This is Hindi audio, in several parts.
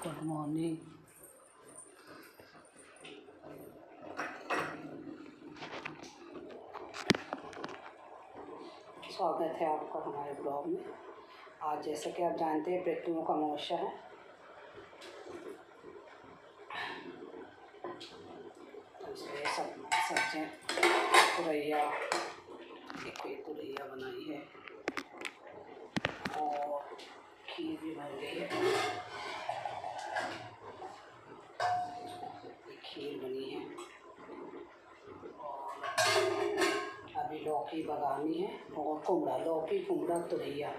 Good morning. स्वागत है आपका हमारे ब्लॉग में। आज जैसा कि आप जानते हैं पृथ्वियों का अमावस्या है, तो इसलिए सब सब्जियाँ तुरैया, देखो ये तुरैया बनाई है और खीर भी बन गई है। खीर बनी है और अभी लौकी बगानी है और कुमड़ा, लौकी कुमड़ा तुरैया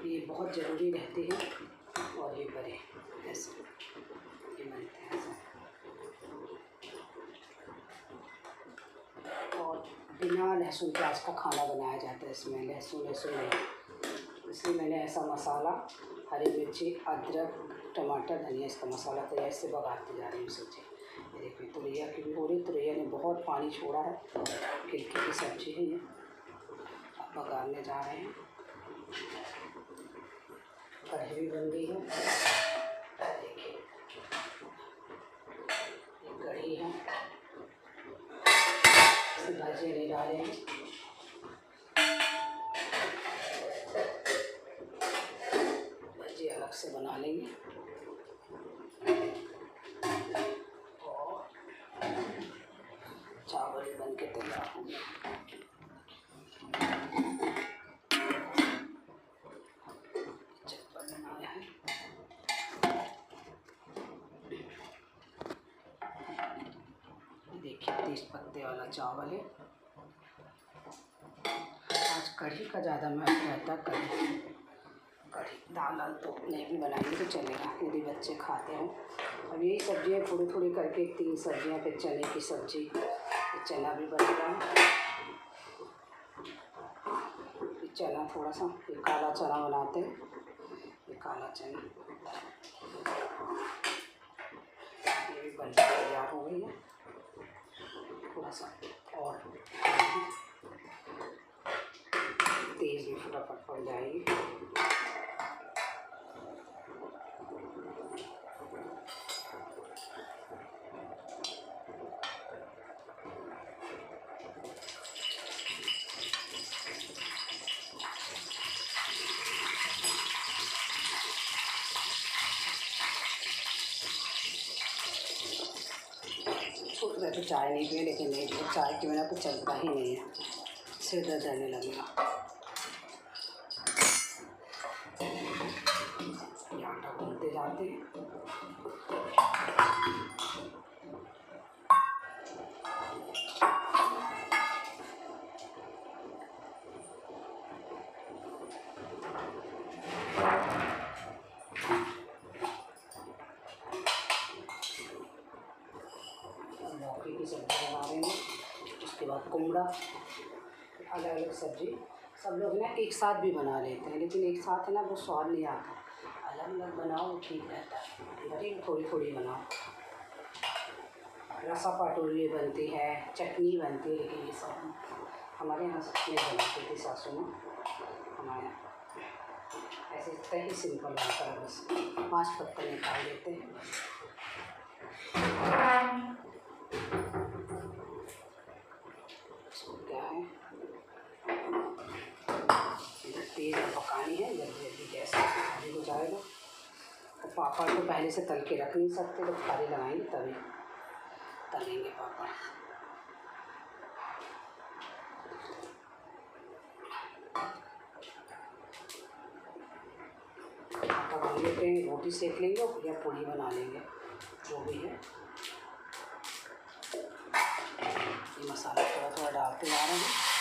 ये बहुत ज़रूरी रहती है। और ये बड़े ऐसे ये बनते हैं और बिना लहसुन प्याज का खाना बनाया जाता है। इसमें लहसुन नहीं, इसलिए मैंने ऐसा मसाला हरी मिर्ची अदरक टमाटर धनिया इसका मसाला तैयार से बघारती जा रही हूँ सब्जी। ये देखिए तुरैया की भी हो रही। तुरैया ने बहुत पानी छोड़ा है, खिलकी की सब्जी है ये। अब बघारने जा रहे हैं। कढ़ी भी बन गई है, देखिए ये कढ़ी है, भाजी नहीं डाले हैं। भाजी अलग से बना लेंगे और चावल बन के तैयार होंगे। चप्पल बनाया है, देखिए 30 पत्ते वाला चावल है। आज कढ़ी का ज़्यादा महत्व रहता है। कढ़ी दाल तो नहीं भी बनाएंगे तो चलेगा यदि बच्चे खाते हो। अब यही सब्जियाँ थोड़ी थोड़ी करके 3 सब्जियाँ, फिर चने की सब्जी, फिर चना भी बनेगा। फिर चना थोड़ा सा, फिर काला चना बनाते हैं, ये काला चना ये भी बन के तैयार हो गई है। थोड़ा सा और तेज़ भी फटाफट पड़ जाएगी। सोच रहे तो चाय नहीं पिए, लेकिन नहीं पिए, चाय के बिना तो चलता ही नहीं है, सिर दर्द रहने लगेगा। आटा गूंथते जाते हैं। लौकी की सब्जी बना रहे हैं, उसके बाद कुमड़ा, अलग अलग सब्जी सब लोग ना एक साथ भी बना लेते हैं, लेकिन एक साथ है ना वो स्वाद नहीं आता। अलग अलग बनाओ वो ठीक रहता है, भले थोड़ी थोड़ी बनाओ। रसा पाटोली बनती है, चटनी बनती है, लेकिन ये सब हमारे यहाँ नहीं बनाती थी सासू में। हमारे यहाँ ऐसे इतना ही सिंपल बनता है, बस 5 पत्ते निकाल देते हैं। क्या है तेज़ पकानी है, जल्दी जल्दी गैस खाली हो जाएगा। और पापड़ तो पहले से तल के रख नहीं सकते, तो खाली लगाएंगे तभी तलेंगे पापड़। आटा बन लेते हैं, रोटी सेक लेंगे या पूड़ी बना लेंगे, जो भी है। ये मसाला थोड़ा थोड़ा डालते जा रहे हैं।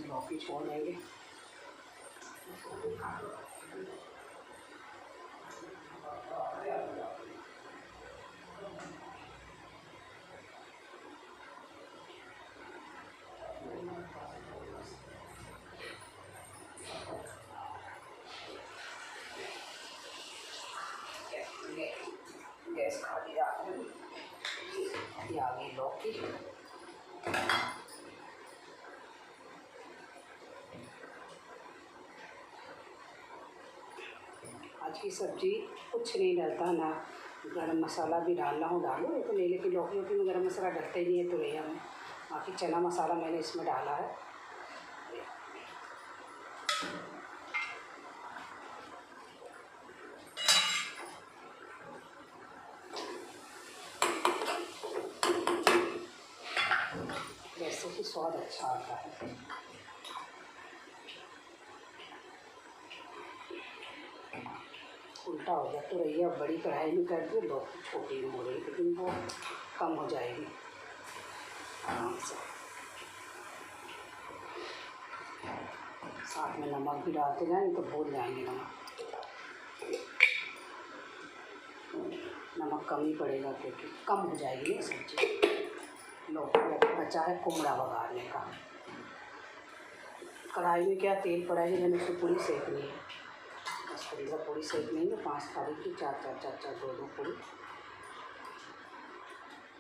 लौकी छोड़ देंगे। गैस खाली आ गई, आ गई लौकी। आज की सब्ज़ी कुछ नहीं डलता ना, गरम मसाला भी डालना हो डालो तो नहीं, लेकिन लौकी वोकी में गरम मसाला डलता ही नहीं है तुरैया में। बाकी चना मसाला मैंने इसमें डाला है। वैसे ही स्वाद अच्छा आता है। उल्टा हो गया, तुरैया बड़ी कढ़ाई में कर दिए, लौकी छोटी में हो रही, लेकिन वो कम हो जाएगी आराम से। साथ में नमक भी डालते जाएंगे तो भूल जाएंगे नमक कम ही पड़ेगा क्योंकि कम हो जाएगी ना सब्ज़ी। लौकी बचा है कुमड़ा बघारने का। कढ़ाई में क्या तेल पड़ा है, मैंने उसकी पूरी सेकनी है। बस थोड़ी सा पूरी सेकनी है, 5 तारीख की 4 2 पूरी।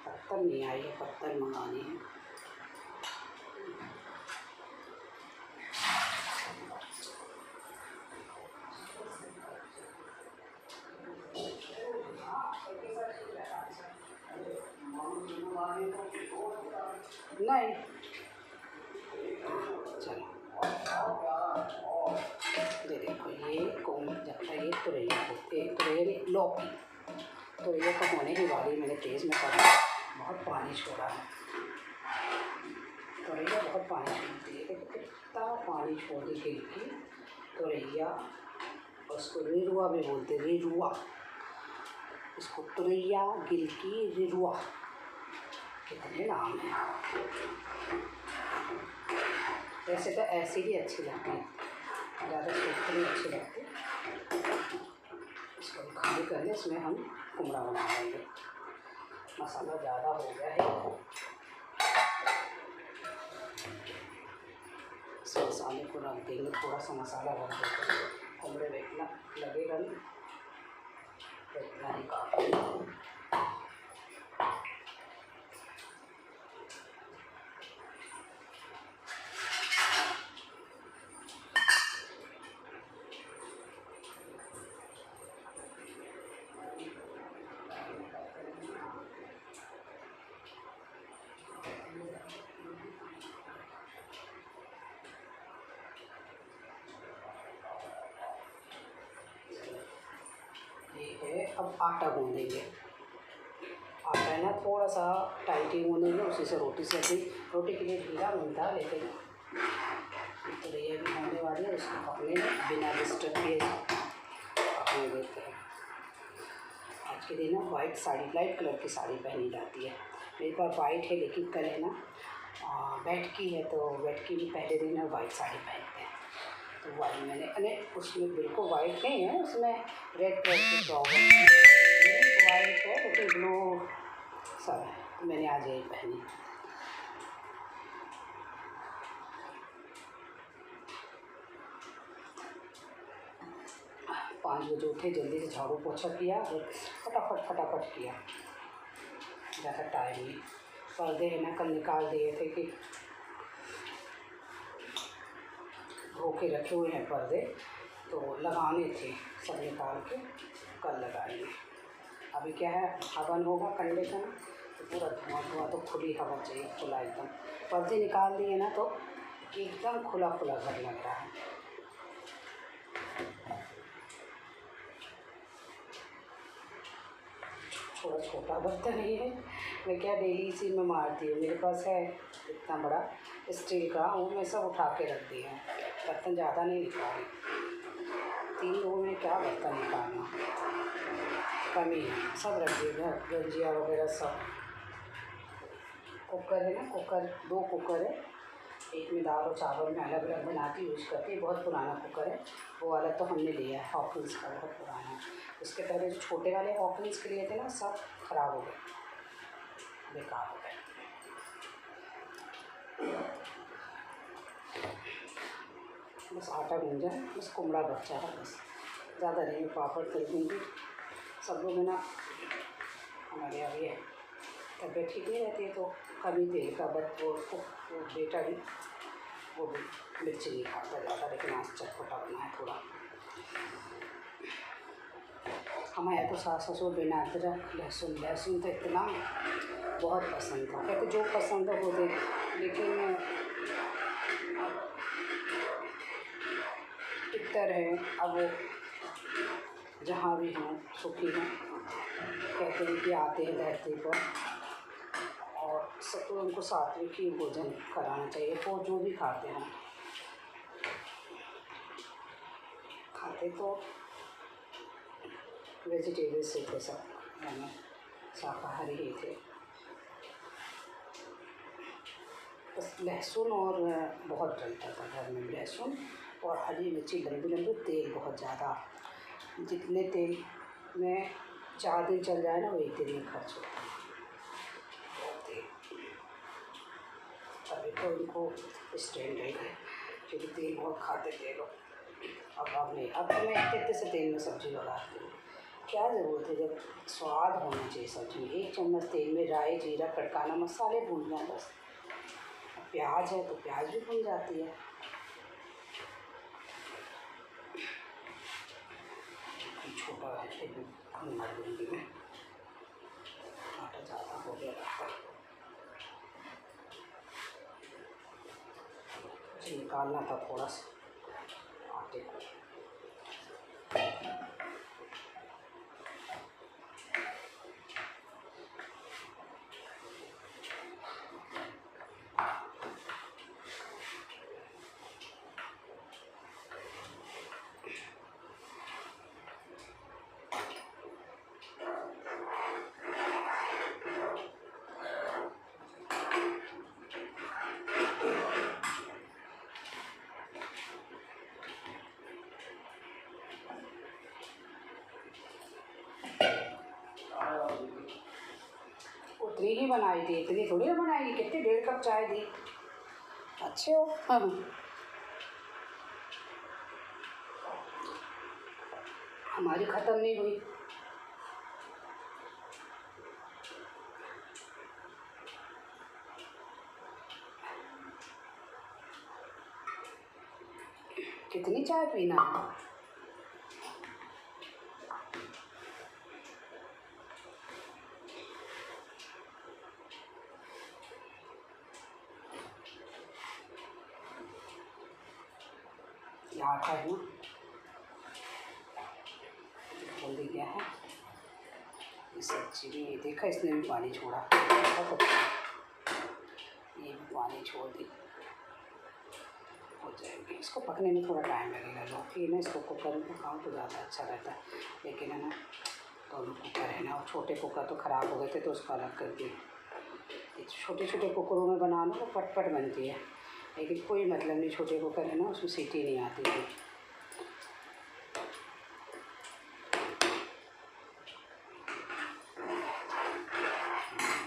पत्थर नहीं आई है, पत्थर मंगानी है। नहीं चलो ये देखो, ये कौन जब तक ये तुरैया होते, तुरैया लौकी तुरैया का होने की वाली मैंने तेज़ में पड़ा, बहुत पानी छोड़ा है तुरैया, बहुत पानी छोड़ती है। कितना पानी छोड़ दी गिलकी तुरैया, उसको रिरुआ भी बोलते, रिरुआ, इसको तुरैया गिलकी रिरुआ कितने नाम है। वैसे तो ऐसे ही अच्छी लगती है, ज़्यादा सूखी नहीं अच्छी लगती। इसको खाली कर ले, इसमें हम कुमड़ा बना लेंगे। मसाला ज़्यादा हो गया है, इस मसाले को रख देंगे, थोड़ा सा मसाला रख देंगे, कुमड़े में इतना लगेगा नहीं तो इतना ही काफ़ी। अब आटा गूँधेंगे। आटा है ना थोड़ा सा टाइट ही गूँधेंगे, उसी से रोटी से भी, रोटी के लिए ढीला बनता है, लेकिन तुरैया भी होने वाली है, उसको पकने में बिना डिस्टर्ब किए पकने देते हैं। आज के दिन ना वाइट साड़ी, लाइट कलर की साड़ी पहनी जाती है। मेरे पास वाइट है, लेकिन कल है ना बैठकी है, तो बैठकी में पहले दिन है वाइट साड़ी पहनते हैं। तो वाइट मैंने, अरे उसमें बिल्कुल वाइट नहीं है, उसमें रेड कलर की फ्रॉक है, वाइट है लेकिन ब्लू सब है, तो मैंने आज यही पहनी। 5 बजे उठे, जल्दी से झाड़ू पोछा किया और फटाफट किया, ज़्यादा टाइम नहीं। पर्दे है ना कल निकाल दिए थे कि धो के रखे हुए हैं पर्दे, तो लगाने थे, सब निकाल के कल लगाएंगे। अभी क्या है, हवन होगा कंडे का, तो पूरा धुआं तो खुली हवा चाहिए, खुला एकदम। पर्दे निकाल दिए ना तो एकदम खुला घर लग रहा है। थोड़ा छोटा बर्तन ही है, मैं क्या डेली इसी में मारती हूँ। मेरे पास है इतना बड़ा स्टील का, वो मैं सब उठा के रख दी हूँ, बर्तन ज़्यादा नहीं निकाली। 3 लोगों में क्या बर्तन निकालना, कमी है, सब रख दिए, गंजिया वगैरह सब। कुकर है ना, कुकर 2 कुकर है, एक में दाल और चावल में अलग अलग बनाती यूज़ करती है, बहुत पुराना कुकर है वो वाला, तो हमने लिया है हॉकिंस का, बहुत पुराना है। उसके पहले जो छोटे वाले हॉकिंस के लिए थे ना, सब खराब हो गए, बेकार हो गए। बस आटा गूंजा है, बस कुमड़ा बच्चा है, बस ज़्यादा नहीं। पापड़ तल दूँगी, सब लोग है ना हमारे यहाँ ये तबीयत ठीक नहीं रहती है तो कभी तेल का वो बेटा भी वो भी मिर्ची नहीं खाता ज़्यादा, लेकिन आज चटपटा बना है थोड़ा। हमारे तो सास ससुर बिना अदरक लहसुन तो इतना बहुत पसंद था, कहते जो पसंद है वो दे, लेकिन पितर है, अब वो जहाँ भी हों सुखी हों, कहते हैं कि आते हैं धरती पर और सब उनको सात्विक ही भोजन कराना चाहिए। वो जो भी खाते हैं, खाते तो वेजिटेबल्स से थे सब, यानी शाकाहारी ही थे। बस लहसुन और बहुत डलता था घर में, लहसुन और हरी मिर्ची लंबी लंबी, तेल बहुत ज़्यादा, जितने तेल में 4 दिन चल जाए ना वही तेल में खर्च होता है बहुत तेल। अभी तो उनको स्टैंड है क्योंकि तेल बहुत खाते थे लोग। अब नहीं, अब तो मैं इतने से तेल में सब्ज़ी बनाती हूँ, क्या ज़रूरत है, जब स्वाद होना चाहिए सब्ज़ी में। 1 चम्मच तेल में राई जीरा कड़काना, मसाले भूनना है बस। प्याज है तो प्याज भी भून जाती है। छोटा है फिर भी भूनना दूँगी मैं, आटा ज़्यादा हो गया था, निकालना था थोड़ा सा आटे को। उतनी ही बनाई थी, इतनी थोड़ी ना बनाएगी, कितनी 1.5 कप चाय दी। अच्छे हो। हाँ, हमारी ख़त्म नहीं हुई। कितनी चाय पीना है? आटा है ना, जल्दी गया है इस सब्जी में, देखा इसने भी पानी छोड़ा, बहुत अच्छा, ये भी पानी छोड़ दी, हो जाएगी। इसको पकने में थोड़ा टाइम लगेगा, लौकी ना इसको कुकर में पकाऊँ तो ज़्यादा अच्छा रहता है, लेकिन है ना दोनों कुकर है ना, और छोटे कुकर तो ख़राब हो गए थे तो उसका अलग कर दिए। छोटे छोटे कुकरों में बनाना तो पटपट बनती है, लेकिन कोई मतलब नहीं, छोटे कुकर है ना उसमें सीटी नहीं आती थी।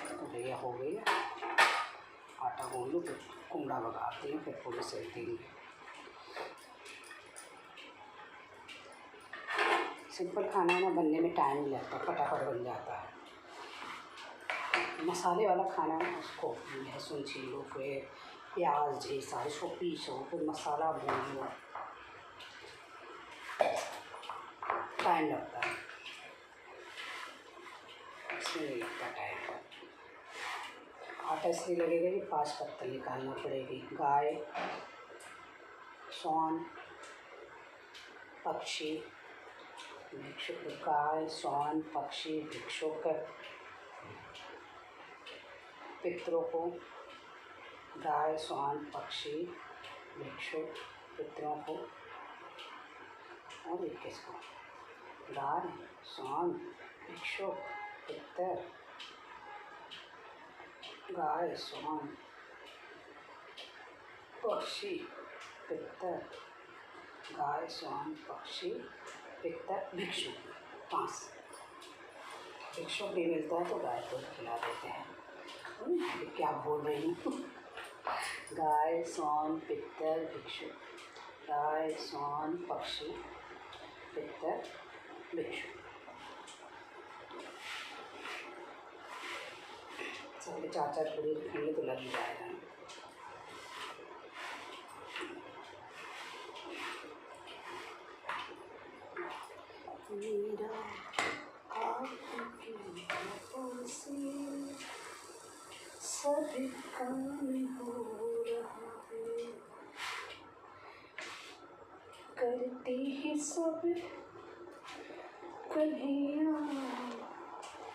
तो भैया हो गई है, आटा गूँध लूँ फिर कुमड़ा लगाती हूँ, फिर पूरी सेक देंगे। सिंपल खाना ना बनने में टाइम नहीं लगता, फटाफट बन जाता है। मसाले वाला खाना है उसको लहसुन छीलो, फिर प्याज ऐसा इसको पीसो, फिर मसाला भून लो, टाइम लगता है, इसमें नहीं लगता टाइम। आटा इसलिए लगेगा कि 5 पत्तल निकालना पड़ेगी। गाय, सौन, पक्षी, भिक्षुक, गाय, सौन, पक्षी, भिक्षुक, पितरों को, गाय, सौन, पक्षी, भिक्षुक, पितरों को, और 21 को, गाय, सौन, भिक्षुक, पितर, गाय, सौन, पक्षी, पितर, गाय, सौन, पक्षी, पितर, भिक्षुक, 5। भिक्षुक नहीं मिलता है तो गाय को खिला देते हैं। क्या बोल रही हूँ। गाय, सौन, पितर, भिक्षुक, गाय, सौन, पक्षी, पितर, भिक्षुक। सकते, 4-4 पूरी रखेंगे तो लग ही जाएगा। मेरा आपकी बातों से सभी काम हो रहा है, करती ही सब कन्हैया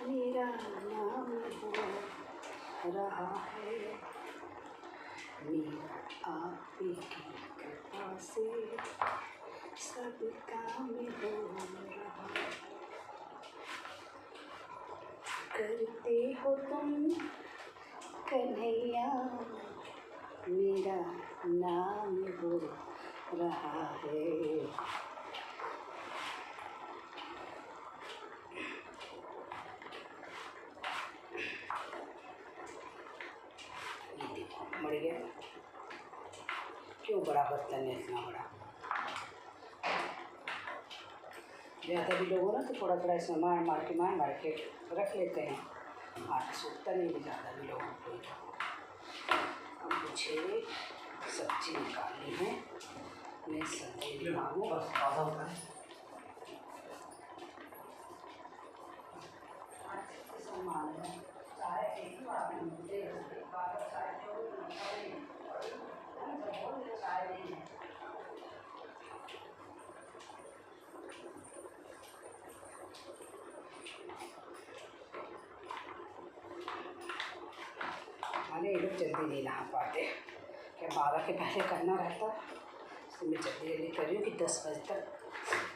मेरा नाम हो रहा है, मेरा आपकी कृपा से सब काम हो रहा है, करते हो तुम कन्हैया मेरा नाम हो रहा है। ये देखो मर गया, क्यों बड़ा बर्तन है इतना बड़ा। ज़्यादा भी लोग हो ना तो थोड़ा थोड़ा इसमें मार के रख लेते हैं, आटा सूखता नहीं है ज़्यादा भी लोगों को। अब मुझे सब्जी निकालनी है, मैं सब्जी निकालूँ बस आधा होता है। ये लोग जल्दी नहीं नहा पाते, क्या 12 के पहले करना रहता, इसलिए मैं जल्दी जल्दी कर रही हूँ कि 10 बजे तक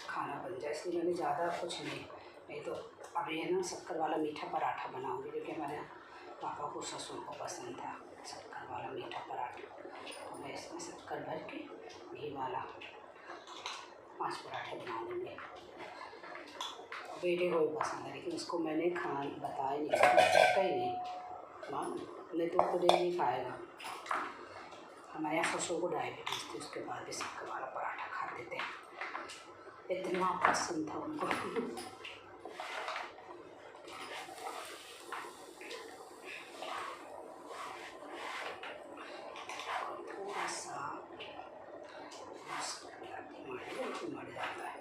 खाना बन जाए, इसलिए मैंने ज़्यादा कुछ नहीं तो अभी है ना शक्कर वाला मीठा पराठा बनाऊँगी, जो कि हमारे पापा को ससुर को पसंद था शक्कर वाला मीठा पराठा। तो मैं इसमें शक्कर भर के घी वाला 5 पराठे बना लूँगी। बेटे को भी पसंद है, लेकिन उसको मैंने बताया नहीं, ही नहीं मान नहीं तो खुद ही नहीं खाएगा। हमारे यहाँ ससुर को डायबिटीज़ थी, उसके बाद भी शक्कर वाला पराठा खाते थे, इतना पसंद था उनको। थोड़ा सा मर जाता है,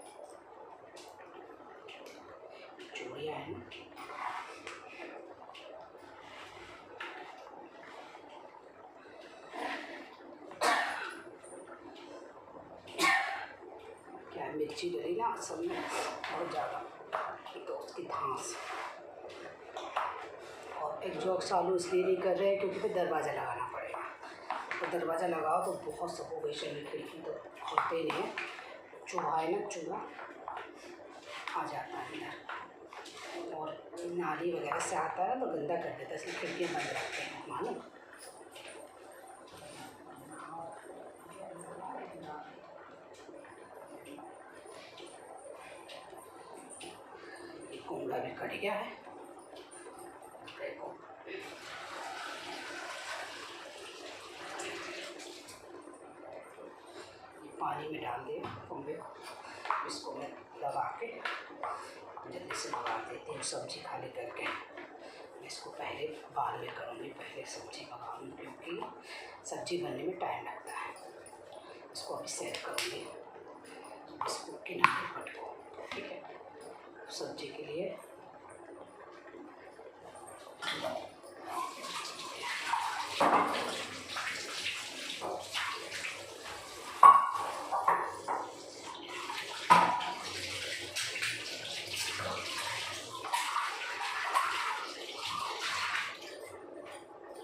चूड़ियाँ है ना, मिर्ची डली ना सब में बहुत ज़्यादा, तो उसकी धांस। और एक जो सालू इसलिए नहीं कर रहे हैं क्योंकि फिर दरवाज़ा लगाना पड़ेगा, तो दरवाज़ा लगाओ तो बहुत सब हो गई, शरीर खिड़की तो खुलते ही नहीं है, चूहा है ना, चूहा आ जाता है अंदर और नाली वगैरह से आता है तो गंदा कर देता है, इसलिए खिड़कियाँ बंद रखते हैं मालूम। कुमड़ा भी कट गया है, देखो पानी में डाल दिया कुमड़े को, इसको मैं दबा के जल्दी से पका देती हूँ सब्जी खाली करके। इसको पहले बाद में करूँगी, पहले सब्जी पकाऊँ क्योंकि सब्जी बनने में टाइम लगता है। इसको अभी सेट करूँगी, इसको किनारे पटको, ठीक है। सब्जी के लिए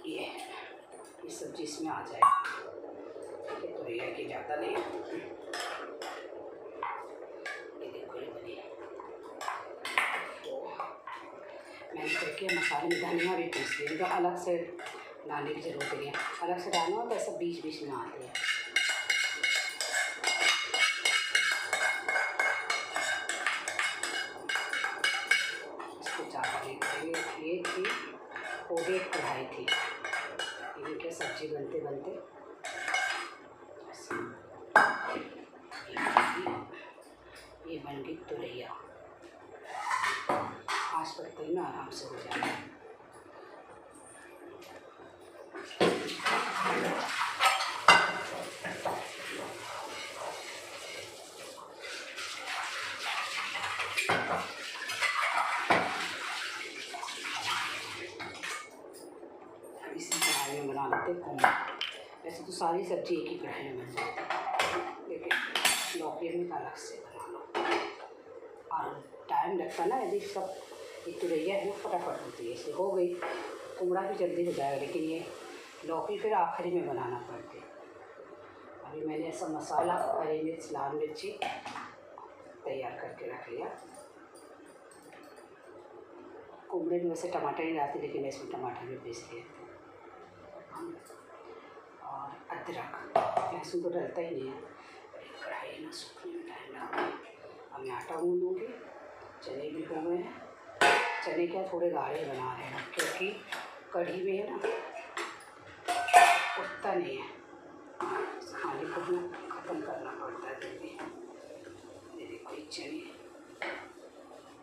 ये सब्जी इसमें आ जाएगी, तो ये कि ज़्यादा नहीं, ये देखो ये बनी। तो मैंने करके मसाले में धनिया भी पीस दी, तो अलग से डालने की ज़रूरत नहीं है, अलग से डालना हो तो ऐसा बीच बीच में आती है। इसको ज़्यादा नहीं करेंगे, ये थी पोड़े कढ़ाई थी, इनके सब्जी बनते बनते ये बन गई तुरैया, आज पर तेल में आराम से हो जाएगा। इसी कढ़ाई में बना लेते कुम्मा। वैसे तो सारी सब्ज़ी एक ही कढ़ाई में बन जाती है, लेकिन लौकी में अलग से बना लो। और टाइम लगता है ना, यदि सब एक तुरैया है ना फटाफट होती है, इसलिए हो गई। कुमड़ा भी जल्दी हो जाएगा, लेकिन ये लौकी फिर आखिरी में बनाना पड़ती है। अभी मैंने ऐसा मसाला, हरी मिर्च, लाल मिर्ची तैयार करके रख लिया। कुमड़े में वैसे टमाटर नहीं डालते, लेकिन मैं इसमें टमाटर भी पीस लिए थे। और अदरक, लहसुन तो डलता ही नहीं है। कढ़ाई ना सूखने में टाइम लगा। अब मैं आटा गूँधूँगी। चने भी हो गए हैं। चने क्या थोड़े गाढ़े बना रहे हैं, क्योंकि कढ़ी में है ना उठता नहीं है, खाने को भी ख़त्म करना पड़ता है जल्दी। ये देखो ये चने,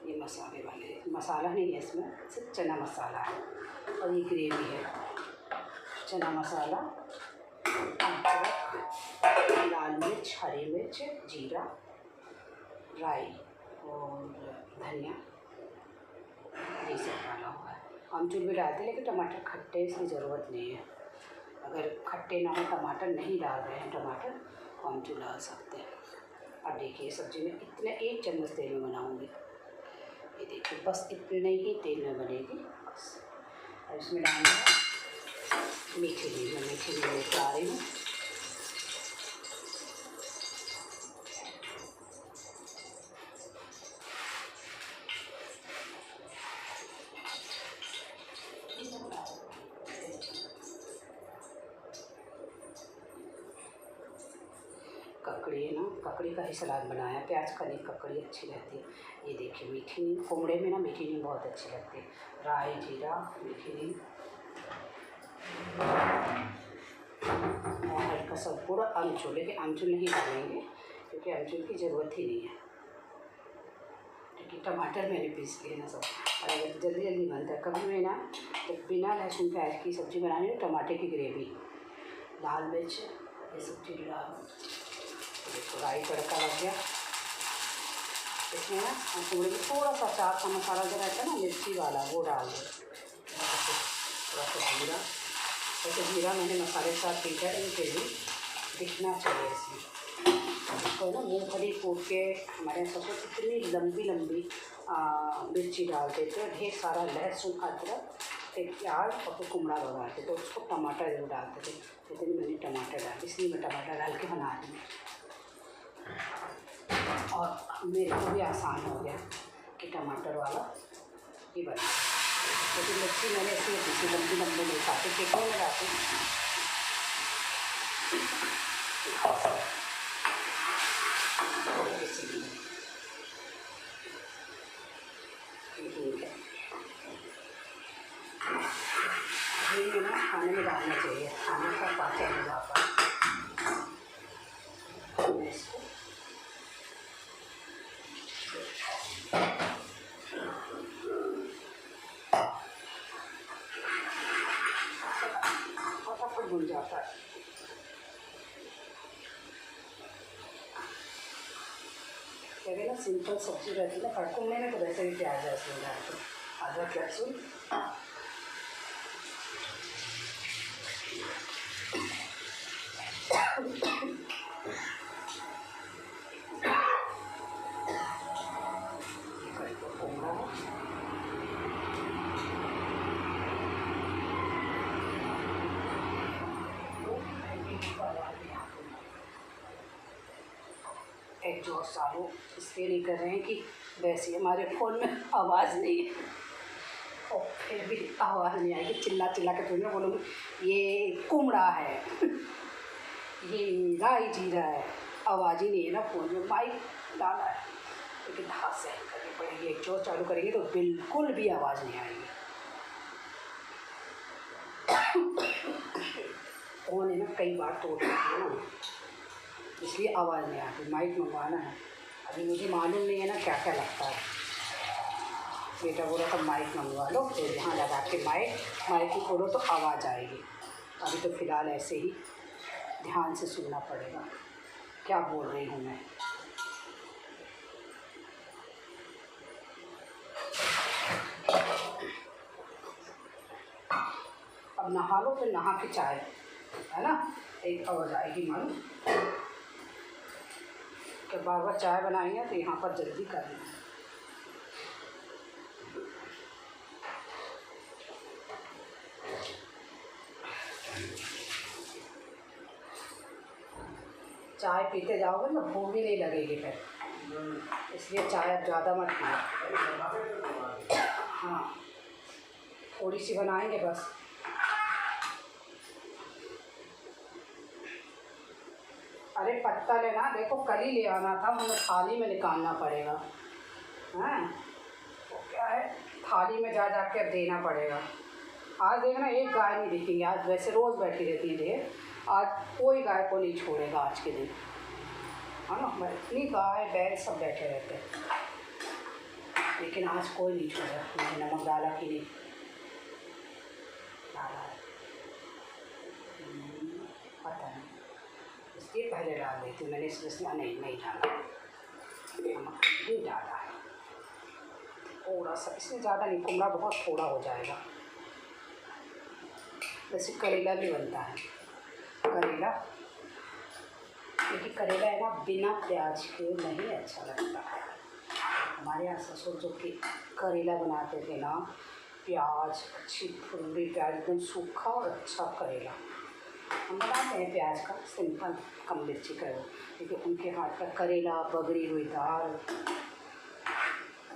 ये मसाले वाले, मसाला नहीं है इसमें, सिर्फ चना मसाला है। और ये ग्रेवी है, चना मसाला, अदरक, लाल मिर्च, हरी मिर्च, जीरा, राई और धनिया, ये सब डाला हुआ है। अमचूर भी डालते हैं, लेकिन टमाटर खट्टे इसकी ज़रूरत नहीं है। अगर खट्टे ना हो, टमाटर नहीं डाल रहे हैं टमाटर, तो अमचूर डाल सकते हैं। अब देखिए सब्ज़ी में इतने 1 चम्मच तेल में बनाऊँगी। ये देखिए बस इतने ही तेल में बनेगी बस। और इसमें डालूँगा मीठी नीम। मैं मीठी नीम लेकर आ रही हूँ। ककड़ी है ना, ककड़ी का ही सलाद बनाया। प्याज का नहीं, ककड़ी अच्छी रहती है। ये देखिए मीठी नीम, कुमड़े में ना मीठी नीम बहुत अच्छी लगती है। राई, जीरा, मीठी नीम और हल्का सा पूरा अमचूर, लेकिन अमचूर नहीं डालेंगे क्योंकि अमचूर की ज़रूरत ही नहीं है, क्योंकि टमाटर मैंने पीस लिए ना सब। और अगर जल्दी जल्दी बनता है कभी में ना, तो बिना लहसुन प्याज की सब्ज़ी बनानी है, टमाटर की ग्रेवी, लाल मिर्च, ये सब चीज़ डालो। देखो राई तड़का लग गया। इसमें ना कुमड़े में थोड़ा सा चाट का मसाला जो रहता है ना, मिर्ची वाला, वो डाल दो। थोड़ा सा जीरा, वैसे जीरा मैंने मसाले के साथ पीटा है, फिर भी दिखना चाहिए इसमें। तो ना मूँगफली कूट के हमारे यहाँ सबसे इतनी लंबी लंबी मिर्ची डाल देते हैं, ढेर सारा लहसुन, अदरक, एक प्याज और फिर कुमड़ा बनाते तो उसको टमाटर जरूर डालते थे, लेकिन मैंने टमाटर डाल, इसलिए मैं टमाटर डाल के बना रही हूँ। और मेरे को भी आसान हो गया कि टमाटर वाला ही बना। लेकिन मिर्ची मैंने इसलिए पीसी लंबी लंबी नहीं खाती, फेंकने में लगाती। ये ना खाने में डालना चाहिए, खाने का पाचन हो जाता है। इसको फटाफट भुन जाता है। कहते ना सिंपल सब्जी रहती है ना, कड़कुमे में तो वैसे भी प्याज लहसुन डालते, अदरक लहसुन। एग्जॉस्ट चालू इसलिए नहीं कर रहे हैं कि वैसे हमारे फ़ोन में आवाज़ नहीं है, और फिर भी आवाज़ नहीं आएगी। चिल्ला चिल्ला के फिर मैं बोलूँगी ये कुमड़ा है ये राई जीरा है, आवाज़ ही नहीं है ना फ़ोन में। माइक डाला है, लेकिन हाथ से करनी पड़ेगी। एग्जॉस्ट चालू करेंगे तो बिल्कुल भी आवाज़ नहीं आएगी। फ़ोन है ना कई बार तोड़ देती है ना, इसलिए आवाज़ नहीं आती। माइक मंगवाना है, अभी मुझे मालूम नहीं है ना क्या क्या लगता है। बेटा बोला था माइक मंगवा लो, तो यहाँ लगा के माइक को खोलो तो आवाज़ आएगी। अभी तो फ़िलहाल ऐसे ही ध्यान से सुनना पड़ेगा क्या बोल रही हूँ मैं। अब अब नहा लो, फिर नहा के चाय, है ना, एक हो जाएगी मालूम कि बार बार चाय बनाएंगे तो यहाँ पर जल्दी करना है। चाय पीते जाओगे ना भूख भी नहीं लगेगी फिर, इसलिए चाय अब ज़्यादा मत पियो। हाँ, थोड़ी सी बनाएंगे बस। अरे पत्ता लेना, देखो कल ही ले आना था, हमें थाली में निकालना पड़ेगा, हैं तो क्या है, थाली में जा के अब देना पड़ेगा। आज देखना एक गाय नहीं दिखेंगी, आज वैसे रोज़ बैठी रहती है ढेर, आज कोई गाय को नहीं छोड़ेगा आज के दिन, है ना। इतनी गाय बैल सब बैठे रहते हैं, लेकिन आज कोई नहीं छोड़ा। मैंने नमक डाला कि नहीं डाला है, पता नहीं, इसलिए पहले डाल देती हूँ मैंने, इसलिए नहीं डाला, नमक नहीं डाला है थोड़ा सा, इसमें ज़्यादा नहीं, कुमड़ा बहुत थोड़ा हो जाएगा। वैसे करेला भी बनता है, करेला, क्योंकि करेला है ना बिना प्याज के नहीं अच्छा लगता है। हमारे यहाँ ससुर जो कि करेला बनाते थे ना, प्याज अच्छी फुल्ली प्याज एकदम सूखा और अच्छा करेला। हम बनाते हैं प्याज का सिंपल कम मिर्ची करो, क्योंकि उनके हाथ का करेला, बगड़ी हुई दाल,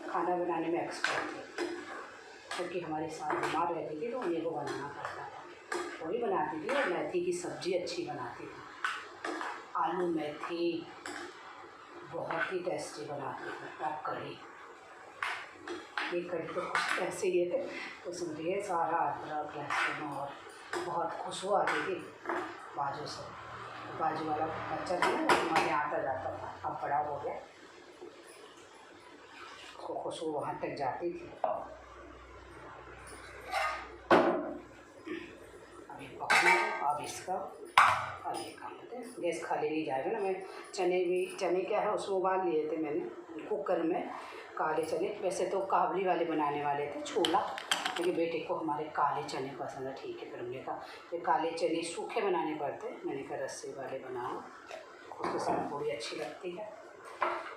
खाना बनाने में एक्सपर्ट थे। क्योंकि हमारी सास बीमार रहती थी तो उन्हीं को बनाना पड़ता था, वही बनाती थी। और मेथी की सब्ज़ी अच्छी बनाती थी, आलू मेथी बहुत ही टेस्टी बनाती थी। और कढ़ी, ये कढ़ी तो कुछ ऐसे ही है, उसमें ढेर सारा अदरक लहसुन और बहुत खुशबू आती थी बाजू से। बाजू वाला बच्चा था ना, हमारे आता जाता था, अब बड़ा हो गया, उसको खुशबू वहाँ तक जाती थी। अभी पकना, अब इसका अब ये काम होते हैं, गैस खाली नहीं जाएगा ना। मैं चने क्या है उसमें उबाल लिए थे मैंने कुकर में, काले चने। वैसे तो काबली वाले बनाने वाले थे, छोला, क्योंकि बेटे को हमारे काले चने पसंद है। ठीक है, फिर हमने कहा तो काले चने सूखे बनाने पड़ते, मैंने कहा रस्से वाले बनाओ, उसके साथ पूरी अच्छी लगती है।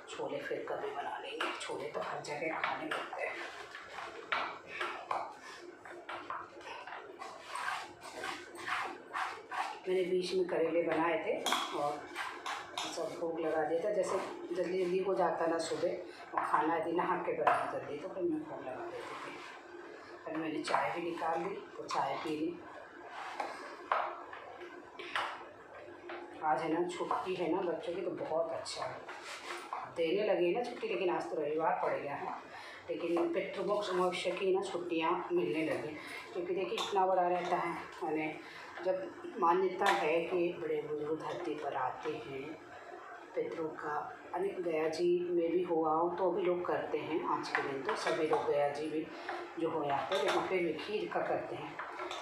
छोले फिर कभी बना लेंगे, छोले तो हर जगह खाने लगते हैं। मैंने बीच में करेले बनाए थे और सब भोग लगा दिया था, जैसे जल्दी जल्दी हो जाता ना सुबह और खाना यदि नहा के बना जल्दी, तो फिर मैं भोग लगा देती थी। फिर मैंने चाय भी निकाल ली तो चाय पी ली। आज है ना छुट्टी है ना बच्चों की, तो बहुत अच्छा है, देने लगे ना छुट्टी, लेकिन आज तो रविवार पड़ गया है, लेकिन पितृपक्ष अमावस्या की ना छुट्टियाँ मिलने लगी। क्योंकि देखिए इतना बड़ा रहता है, मैंने जब मान्यता है कि बड़े बुजुर्ग धरती पर आते हैं पितरों का, अनेक गया जी में भी हुआ तो भी लोग करते हैं आज के दिन, तो सभी लोग गया जी भी जो हो जाते हैं, लेकिन फिर भी खीर का करते हैं।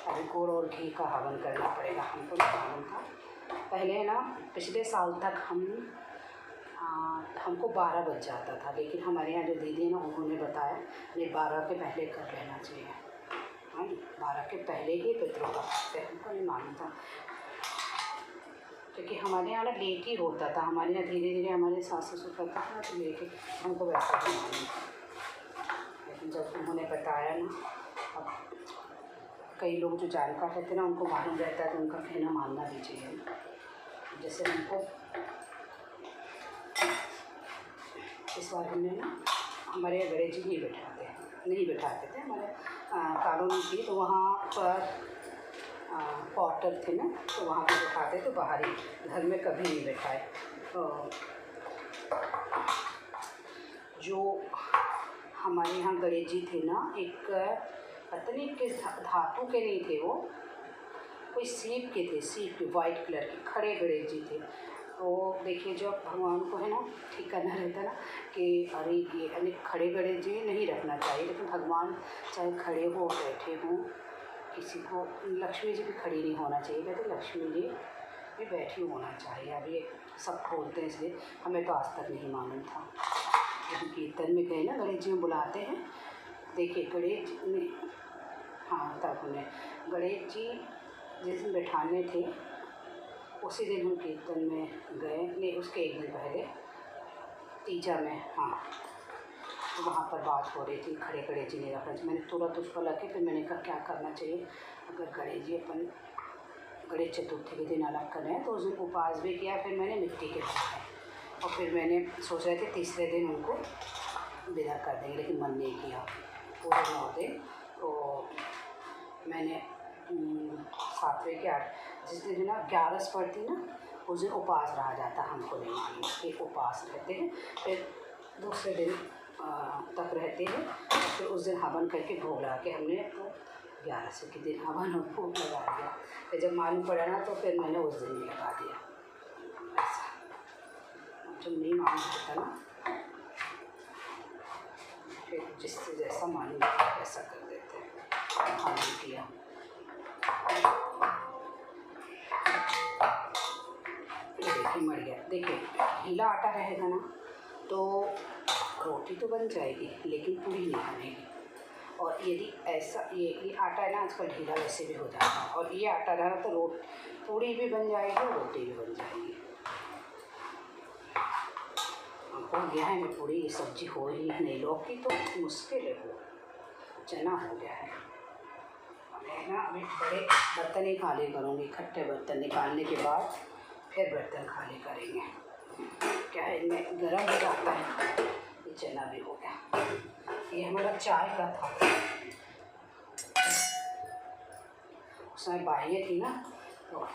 अभी गुड़ और घी का हवन करना पड़ेगा, हमको नहीं मालूम था पहले ना। पिछले साल तक हमको 12 बज जाता था, लेकिन हमारे यहाँ जो दीदी है ना उन्होंने बताया ये 12 के पहले कर लेना चाहिए, हाँ 12 के पहले ही पितरों का करते हैं। हमको नहीं मालूम था, क्योंकि हमारे यहाँ ना लेट ही होता था, हमारे यहाँ धीरे धीरे हमारे सास ससुर करता था तो लेके हमको वैसा नहीं मालूम। लेकिन जब उन्होंने बताया ना, अब कई लोग जो जानकार रहते ना उनको मालूम रहता है तो उनका कहना मानना भी चाहिए। जैसे हमको इस बार हमने ना हमारे गणेश जी नहीं बैठाते थे, हमारे कॉलोनी थी तो वहाँ पर क्वार्टर थे ना, तो वहाँ पे बैठाते तो बाहर ही, घर में कभी नहीं बैठाए। तो जो हमारे यहाँ गणेश जी थे ना, एक पता नहीं किस धातु के नहीं थे वो, कोई सीप के थे, सीप के वाइट कलर के खड़े गणेश जी थे। तो देखिए जब भगवान को है ना ठीक करना रहता ना कि अरे ये अनेक खड़े गणेश जी नहीं रखना चाहिए, लेकिन भगवान चाहे खड़े हो बैठे हों, किसी को लक्ष्मी जी भी खड़ी नहीं होना चाहिए, कहते लक्ष्मी जी भी बैठी होना चाहिए। अब ये सब बोलते हैं, इसलिए हमें तो आज तक नहीं मालूम था। लेकिन कीर्तन में गए ना गणेश जी में बुलाते हैं, देखिए गणेश में हाँ तब उन्हें गणेश जी जिस दिन बैठाने थे उसी दिन हम कीर्तन में गए, नहीं उसके एक दिन पहले तीजा में, हाँ तो वहाँ पर बात हो रही थी खड़े खड़े जी ने रखना। मैंने तुरंत उसको लगे, फिर मैंने कहा क्या करना चाहिए, अगर गणेश जी अपन गणेश चतुर्थी के दिन अलग कर रहे हैं तो उस दिन उपवास भी किया, फिर मैंने मिट्टी के बनाए और फिर मैंने सोच रहे थे तीसरे दिन उनको विदा कर देंगे, लेकिन मन नहीं किया पूरे 9 दिन। तो मैंने 7वें के 8 जिस दिन ना 11 पड़ती ना उस दिन उपवास रहा जाता, हमको नहीं मालूम कि उपवास रहते हैं, फिर दूसरे दिन तक रहते हैं और फिर उस दिन हवन करके भोग लगा के हमने तो 11 के दिन हवन और भोग लगा दिया। फिर जब मालूम पड़ा ना तो फिर मैंने उस दिन भी लगा दिया। ऐसा जब नहीं मालूम होता ना फिर जिससे जैसा मालूम वैसा कर देते हैं। हवन किया, देखिए मर गया। देखिए गीला आटा रहेगा ना तो रोटी तो बन जाएगी लेकिन पूरी नहीं बनेगी, और यदि ऐसा ये आटा है ना आजकल ढीला वैसे भी हो जाता है, और ये आटा रहा तो पूरी भी बन जाएगी और रोटी भी बन जाएगी। हो गया है मैं पूरी, ये सब्जी हो ही नहीं, लौकी तो मुश्किल है, वो चना हो गया है। मैं ना अभी बड़े बर्तन ही खाली करूँगी, खट्टे बर्तन निकालने के बाद फिर बर्तन खाली करेंगे। क्या है इनमें गर्म हो जाता है। ये चना भी हो गया। ये हमारा चाय का था, उसमें बाइयाँ थी ना, तो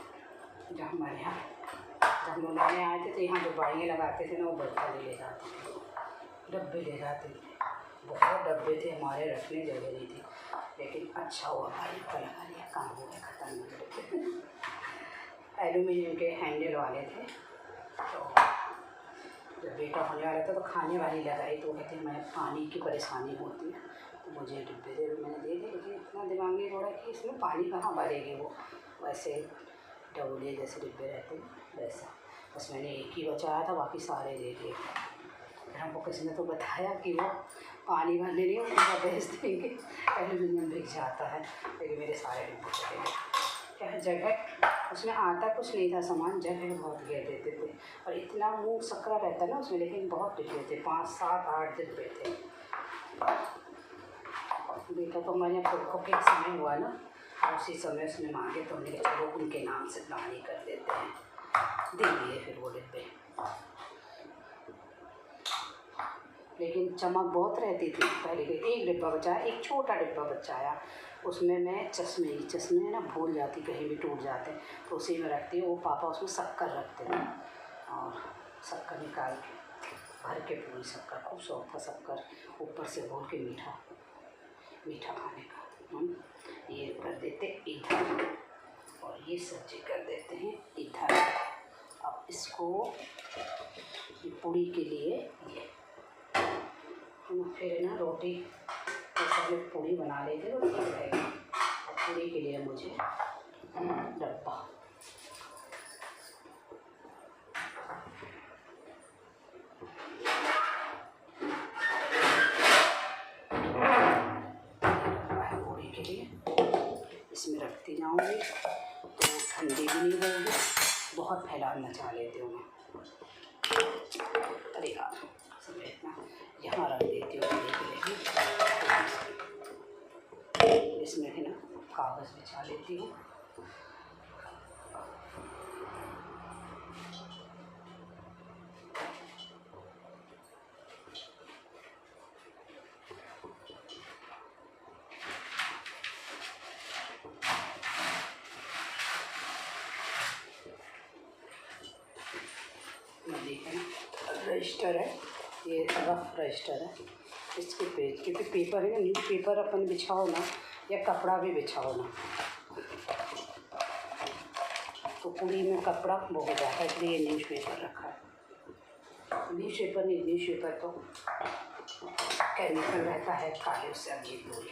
जब हमारे यहाँ जब हम लोग आए थे तो यहाँ जो बाइयाँ लगाते थे ना वो बर्तन ले जाते थे, डब्बे ले जाते थे, बहुत डब्बे थे हमारे, रखने जगह नहीं थी, लेकिन अच्छा हुआ भाई का लगा लिया, काम हो गया ख़त्म हो गए। एल्यूमिनियम के हैंडल वाले थे, तो जब बेटा होने वाला था तो खाने वाली लगाई, तो कहते मैं पानी की परेशानी होती है तो मुझे डिब्बे दे, मैंने दे दी, लेकिन इतना दिमाग नहीं रोड़ा कि इसमें पानी कहाँ भरेगी, वो वैसे डबले जैसे डिब्बे रहते हैं वैसा, बस मैंने एक ही बचाया था, बाकी सारे दे दिए। फिर हमको किसी ने तो बताया कि वो पानी भरने नहीं उनका बेच देंगे, एल्यूमिनियम बिक जाता है, लेकिन मेरे सारे डिब्बे चले गए। क्या है जगह उसमें आता कुछ नहीं था सामान, जगह बहुत घेर देते थे, और इतना मुँह सकरा रहता ना उसमें, लेकिन बहुत डिब्बे थे, 5, 7, 8 डिब्बे थे। बेटा तो मैंने खुद के समय हुआ ना, उसी समय उसने मांगे तो हमने कहा चलो उनके नाम से दानी कर देते हैं, दे दिए फिर वो डिब्बे। लेकिन चमक बहुत रहती थी पहले के। एक डिब्बा बचाया, एक छोटा डिब्बा बचाया, उसमें मैं चश्मे ना भूल जाती, कहीं भी टूट जाते तो उसी में रखती हूँ। वो पापा उसमें शक्कर रखते हैं और शक्कर निकाल के भर के पूरी शक्कर, खूब शौक था शक्कर ऊपर से घोल के मीठा खाने का। ये कर देते इधर और ये सब्जी कर देते हैं इधर। अब इसको पूड़ी के लिए ये फिर ना रोटी ऐसा में पूड़ी बना लेते तो ठीक रहेगा। पूड़ी के लिए मुझे डब्बा, पूड़ी के लिए इसमें रखती जाऊँगी तो ठंडी भी नहीं होगी, बहुत फैलाव मचा लेती हूँ मैं। अरे यार सब इतना यहाँ रख देती हूँ पूड़ी के लिए, इसमें है ना कागज़ बिछा लेती हूँ। रजिस्टर है, ये रफ रजिस्टर है, इसके पेज क्योंकि पेपर है ना, न्यूज़ पेपर अपन बिछाओ ना या कपड़ा भी बिछाओ ना तो पूरी में कपड़ा वो हो जाता है, इसलिए न्यूज़ पेपर रखा है। न्यूज़ पेपर नहीं, न्यूज़ पेपर तो केमिकल रहता है, खाली उससे अभी पूरी।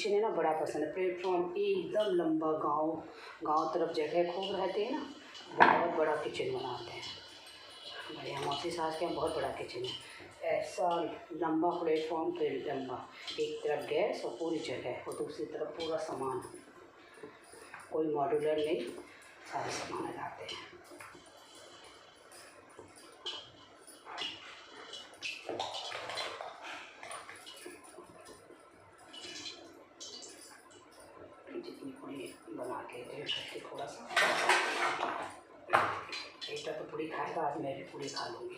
किचन है ना बड़ा पसंद है। प्लेटफॉर्म एकदम लंबा, गांव तरफ जगह खूब रहती है ना, बहुत बड़ा किचन बनाते हैं। मेरे यहाँ मौसी सास के यहाँ बहुत बड़ा किचन है, ऐसा लंबा प्लेटफॉर्म, तो लंबा, एक तरफ गैस और पूरी जगह और दूसरी तरफ पूरा सामान, कोई मॉड्यूलर नहीं, सारे सामान लगाते हैं। जितनी पूरी बना के करके थोड़ा सा, बेटा तो पूरी खाएगा, आज मैं भी पूरी खा लूँगी,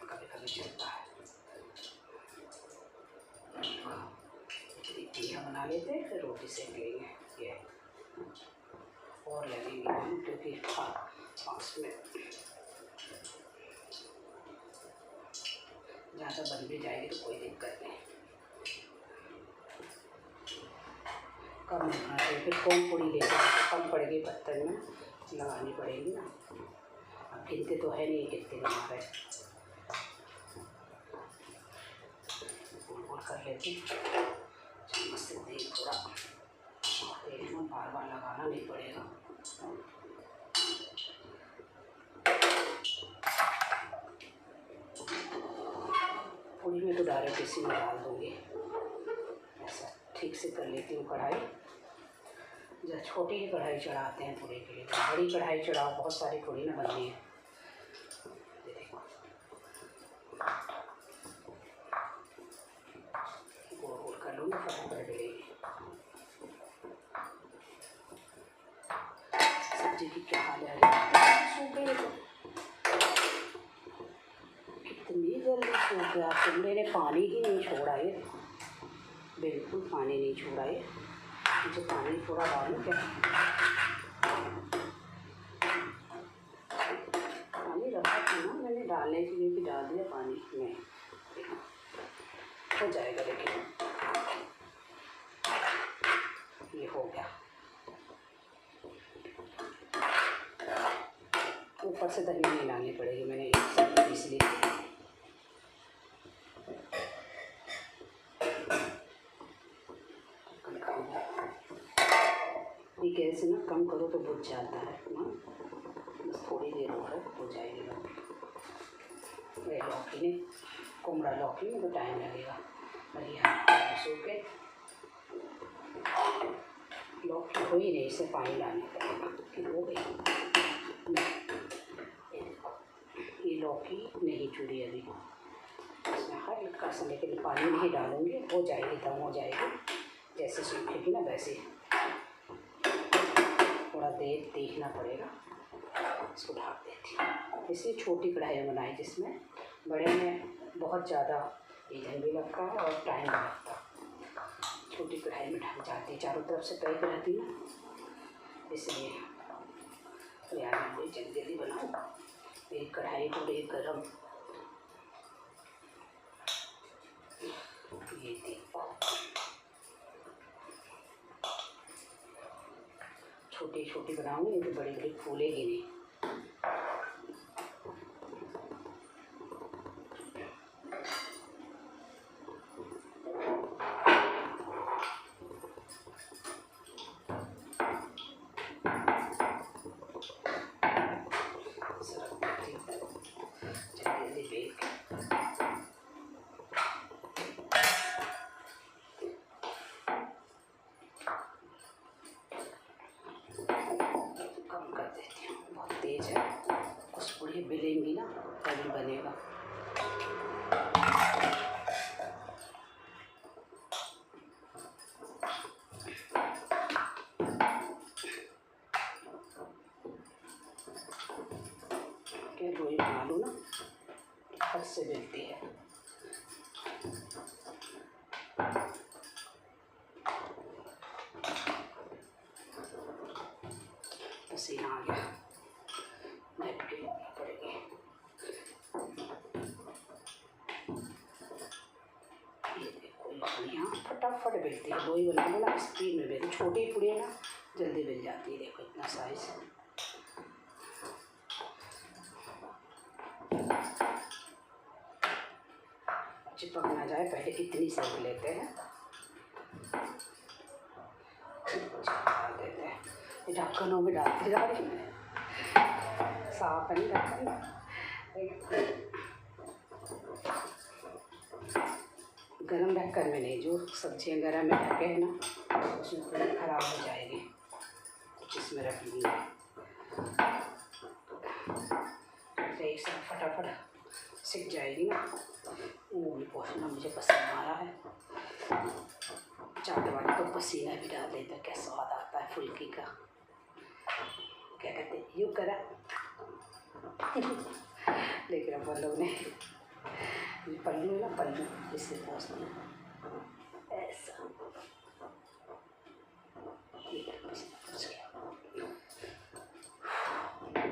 कभी कभी चलता है। इडलियाँ बना लेते हैं, फिर रोटी सेक लेंगे। ये और लगेंगे हम, क्योंकि 5 मिनट ज़्यादा बन भी जाएगी तो कोई दिक्कत नहीं। कम रखना चाहिए, फिर कौन पूरी लेगा, कम पड़ेगी बर्तन में, लगानी पड़ेगी ना। अब गिनते तो है नहीं कितने बना रहे, गोल कर लेते हैं। चम्मच से तेल थोड़ा, तेल में बार बार लगाना नहीं पड़ेगा। पूरी में तो डायरेक्ट इसी में डाल दूँगी, ऐसा ठीक से कर लेती हूँ कढ़ाई। जब छोटी ही कढ़ाई चढ़ाते हैं पूरी के लिए, बड़ी कढ़ाई चढ़ाओ, बहुत सारी पूरी ना बननी है। ये देखो, गोल गोल कर लूँगी, फटाफट डलेगी। सब्जी की क्या हाल है, सूख गई तो कितनी जल्दी सूख गया। चूल्हे ने पानी ही नहीं छोड़ा, ये बिल्कुल पानी नहीं छोड़ा। ये मुझे पानी थोड़ा डालूँ क्या, पानी रखा था ना मैंने डालने के लिए, भी डाल दिया पानी में, हो जाएगा। लेकिन ये हो गया, ऊपर से दही नहीं लानी पड़ेगी, मैंने इसलिए। ये गैस ना कम करो तो बुझ जाता है ना, बस थोड़ी देर और है, हो जाएगी लौकी। ये लौकी ने, कुमड़ा लौकी में तो टाइम लगेगा। और यहाँ सूखे लौकी हो ही नहीं, इसे पानी डालने पड़ेगा, फिर हो गई। ये लौकी नहीं चुड़ी अभी, इसमें हल्का सा, लेकिन पानी नहीं डालूंगी, हो जाएगी, दम हो जाएगी। जैसे सूखेगी ना वैसे, थोड़ा देर देखना पड़ेगा। इसको ढक देती हूँ। इसलिए छोटी कढ़ाई में बनाई, जिसमें बड़े में बहुत ज़्यादा ईंधन भी लगता है और टाइम भी लगता है। छोटी कढ़ाई में ढक जाती है, चारों तरफ से पैक रहती है, इसलिए यार मैं जल्दी जल्दी बनाऊँ। एक कढ़ाई पूरी गरम, ये देखो छोटी छोटी बनाऊँगी, तो बड़ी बड़ी फूलेगी नहीं। बिलेंगी ना तभी बनेगा। क्या लोई बना लूँ ना, हाथ से बेलती है। पसीना आ गया, झटके पड़ेगी। ये देखो बढ़िया फटाफट बेलती है, लोई बना लो ना स्पीड में बेलो, छोटी पूड़ी है ना जल्दी बेल जाती है। देखो इतना साइज, चिपक ना जाए, पहले इतनी सेक लेते हैं। ढक्कनों में डालती जा रही है, साफ है ढक्कन। गरम ढक्कन में नहीं, जो सब्जियां गरम में ढके हैं ना उसमें थोड़ी खराब हो जाएगी, कुछ इसमें रख लूँगी। एक साथ फटाफट सिक जाएगी ना। वो भी पोषण मुझे पसंद आ रहा है। चाट वाले तो पसीना भी डाल देता, क्या स्वाद आता है फुल्की का। क्या कहते हैं, यूँ करा लेकिन अब लोग ने पल्लू है ना, पल्लू इससे पोषण ऐसा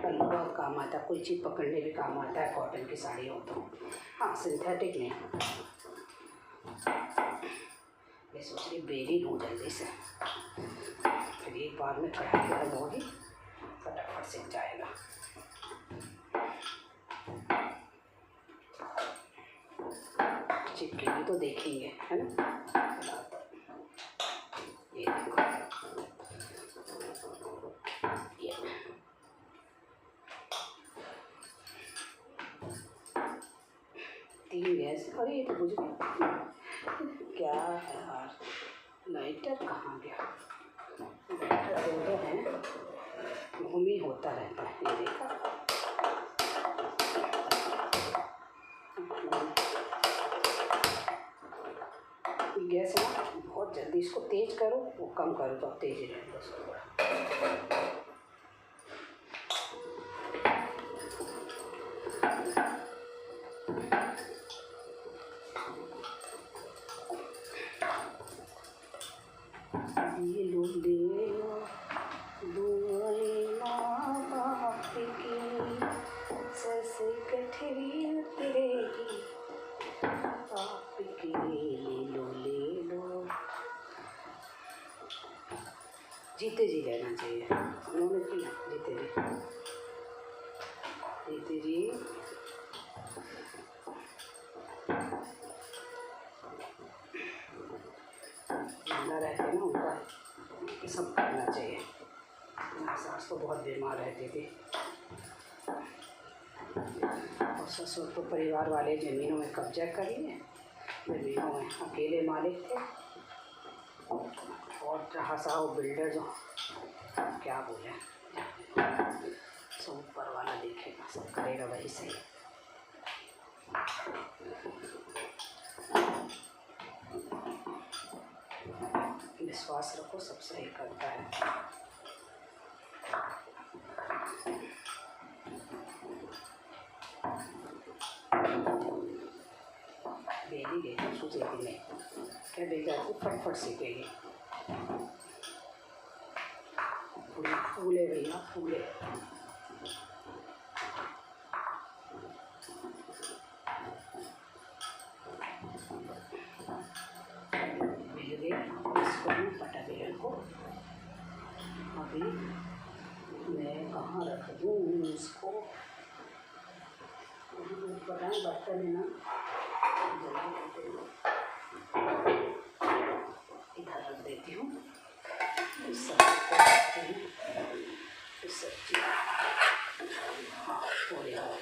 पल्लू बहुत काम आता है, कोई चीज़ पकड़ने भी काम आता है। कॉटन की साड़ी हो तो, हाँ सिंथेटिक नहीं। मैं सोच रही बेरी लूँ जल्दी से, फिर एक बार में कढ़ाई गर्म होगी, फटाफट सिक जाएगा। चिपकेगी तो देखेंगे, है ना। ये देखो, ये तीन गैस। अरे ये तो बुझ गया, क्या है यार, लाइटर कहाँ गया। लाइटर दो हैं, घूम ही होता रहता है। ये देखा, गैस है ना बहुत जल्दी, इसको तेज करो, वो कम करो तो तेज ही रहेगा उसको। ये लो ले लो दुआएं माँ बाप की, सबसे कठिन तेरी बाप की, ले लो। जीते जी रहना चाहिए, उन्होंने किया जीते जी। जिंदा रहते ना उनका ये सब करना चाहिए। मेरी सास तो बहुत बीमार रहती थी, और ससुर तो परिवार वाले ज़मीनों में कब्जा कर लिए, ज़मीनों में अकेले मालिक थे। और रहा सा वो बिल्डर जो, क्या बोले, सब ऊपर वाला देखेगा, सब करेगा वही सही। विश्वास रखो, सब सही करता है। बेली गई तो सूझेगी नहीं, क्या बेचा तो फटफट सीखेगी। फूले भैया फूले। मिल गई इसको भी पटा बेलन को। अभी मैं कहाँ रख दूँ इसको, बताएं बर्तन है ना, इधर रख देती हूँ। सब्जी हाँ थोड़े और,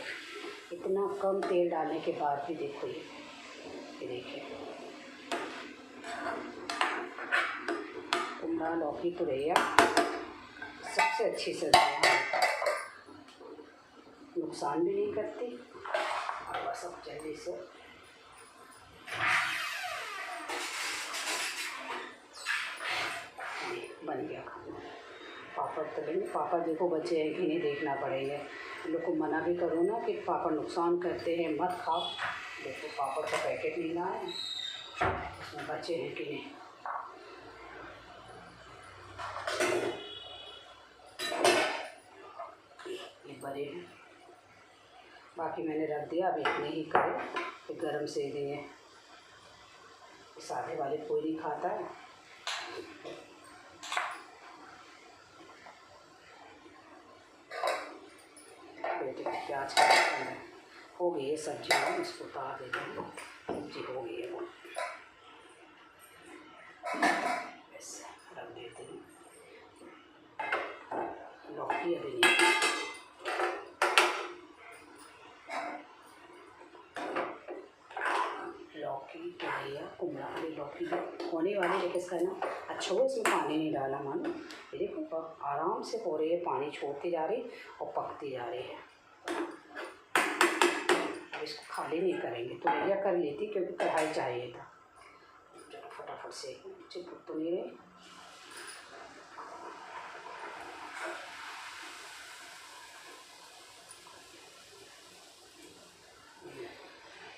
इतना कम तेल डालने के बाद भी देखो ये देखिए, कुमड़ा लौकी तुरैया सबसे अच्छी सब्जी है, नुकसान भी नहीं करती। और बस अब जल्दी से बन गया खाना। पापड़ तलेंगे, पापड़ देखो बचे हैं कि नहीं देखना पड़ेगा। लोग को मना भी करो ना कि पापड़ नुकसान करते हैं मत खाओ। देखो पापड़ का पैकेट नहीं लाए, उसमें बचे हैं कि नहीं। ये बड़े हैं, बाकी मैंने रख दिया, अब इतने ही करे तो गरम से दिए। सादे वाले कोई नहीं खाता है। बेटे प्याज का हो गई है सब्जी, है इसको उतार देते हैं। सब्जी हो गई है वो, ऐसे रख देते हैं। लौकी अभी नहीं, लौकी तो भैया कुमड़ा वाली लौकी होने वाली, लेकिन इसका ना अच्छा वो इसमें पानी नहीं डाला मानो। ये देखो आराम से हो रही है, पानी छोड़ती जा रही और पकती जा रही है। अब इसको खाली नहीं करेंगे तो भैया कर लेती, क्योंकि कढ़ाई चाहिए था। चलो फटाफट से चिपक तो नहीं रहे।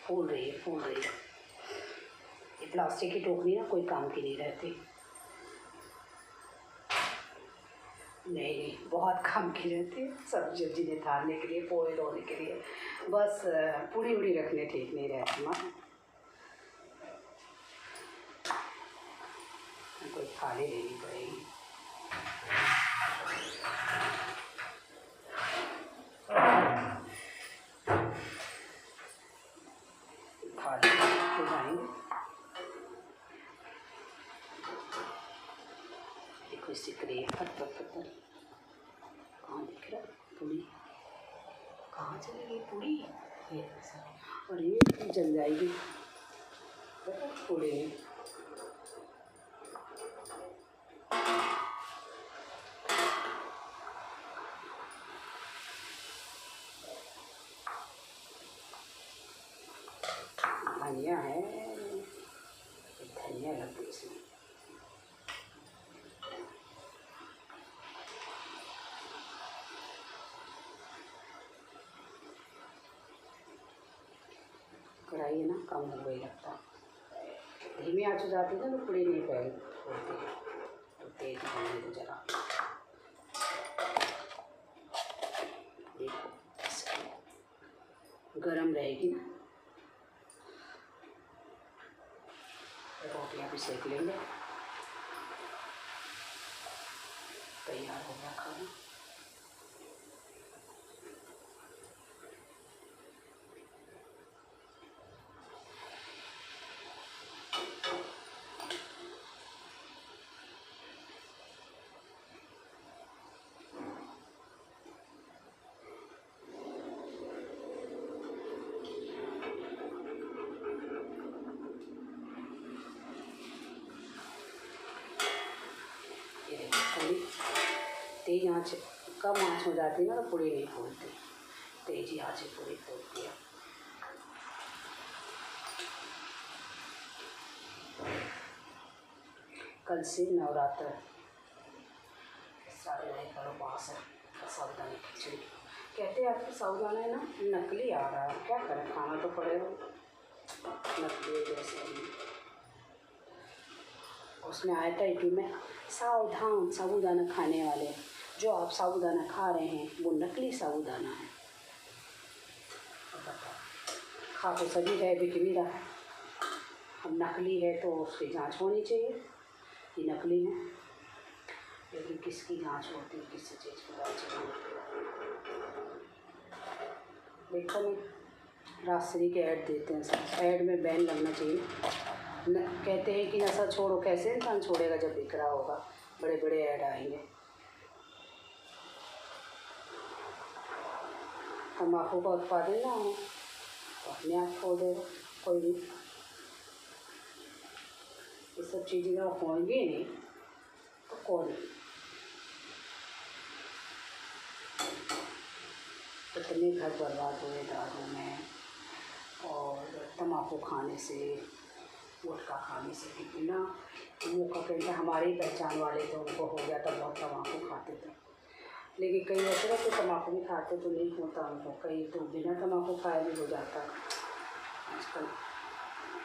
फूल रही है, फूल रही है। ये प्लास्टिक की टोकरी ना कोई काम की नहीं रहती। नहीं, बहुत काम की रहती है। सब्जी वब्जी निथारने के लिए, पोहे धोने के लिए, बस पूड़ी उड़ी रखने ठीक नहीं रहती। माँ कोई खाली लेनी पड़ेगी। खाली ले जाएंगे। देखो इससे करिए पत्थर कहाँ दिख रहा पूड़ी, कहाँ चली गई पूड़ी? ये और ये जल जाएगी पूड़ी में। धनिया है, धनिया लग गई इसमें। कढ़ाई है ना कम हो गई लगता, धीमी आँच हो जाती है ना तो पूड़ी नहीं फैलती है, तो तेज होने दो जरा। देखो गरम रहेगी ना, रोटियाँ भी सेक लेंगे। तैयार हो गया खाना। पूड़ी तेज आँच, कम आँच हो जाती है ना तो पूड़ी नहीं फूलती, तेजी आँच से पूड़ी फूलती है। कल से नवरात्र, सारे नए करो पास है। साबुदाना खिचड़ी कहते हैं, आपकी साबुदाना है ना नकली आ रहा है, क्या करें, खाना तो पड़ेगा। नकली जैसे उसमें आया था यूट्यूब में, सावधान साबुदाना खाने वाले, जो आप साबुदाना खा रहे हैं वो नकली साबुदाना है। खा तो सभी रहे, बिक भी रहा है। अब नकली है तो उसकी जांच होनी चाहिए कि नकली है, लेकिन किसकी जांच होती है, किस चीज़ की जांच होती है। देखो नहीं, राजश्री के ऐड देते हैं सब, ऐड में बैन लगना चाहिए। कहते हैं कि नशा छोड़ो, कैसे इंसान छोड़ेगा जब बिक रहा होगा, बड़े बड़े ऐड आएंगे। तम्बाकू का उत्पादन ना हो तो अपने आप छोड़ देगा कोई भी। ये सब चीज़ें जब होंगी नहीं तो कौन, इतने घर बर्बाद हुए दारू में और तम्बाकू खाने से, गुटखा खाने से। बिना वो का कहते हमारे ही पहचान वाले थे, उनको हो गया था, बहुत तम्बाकू खाते थे। लेकिन कई ऐसे रहते तम्बाकू भी खाते तो नहीं होता उनको, कई तो बिना तम्बाकू खाए भी हो जाता। आजकल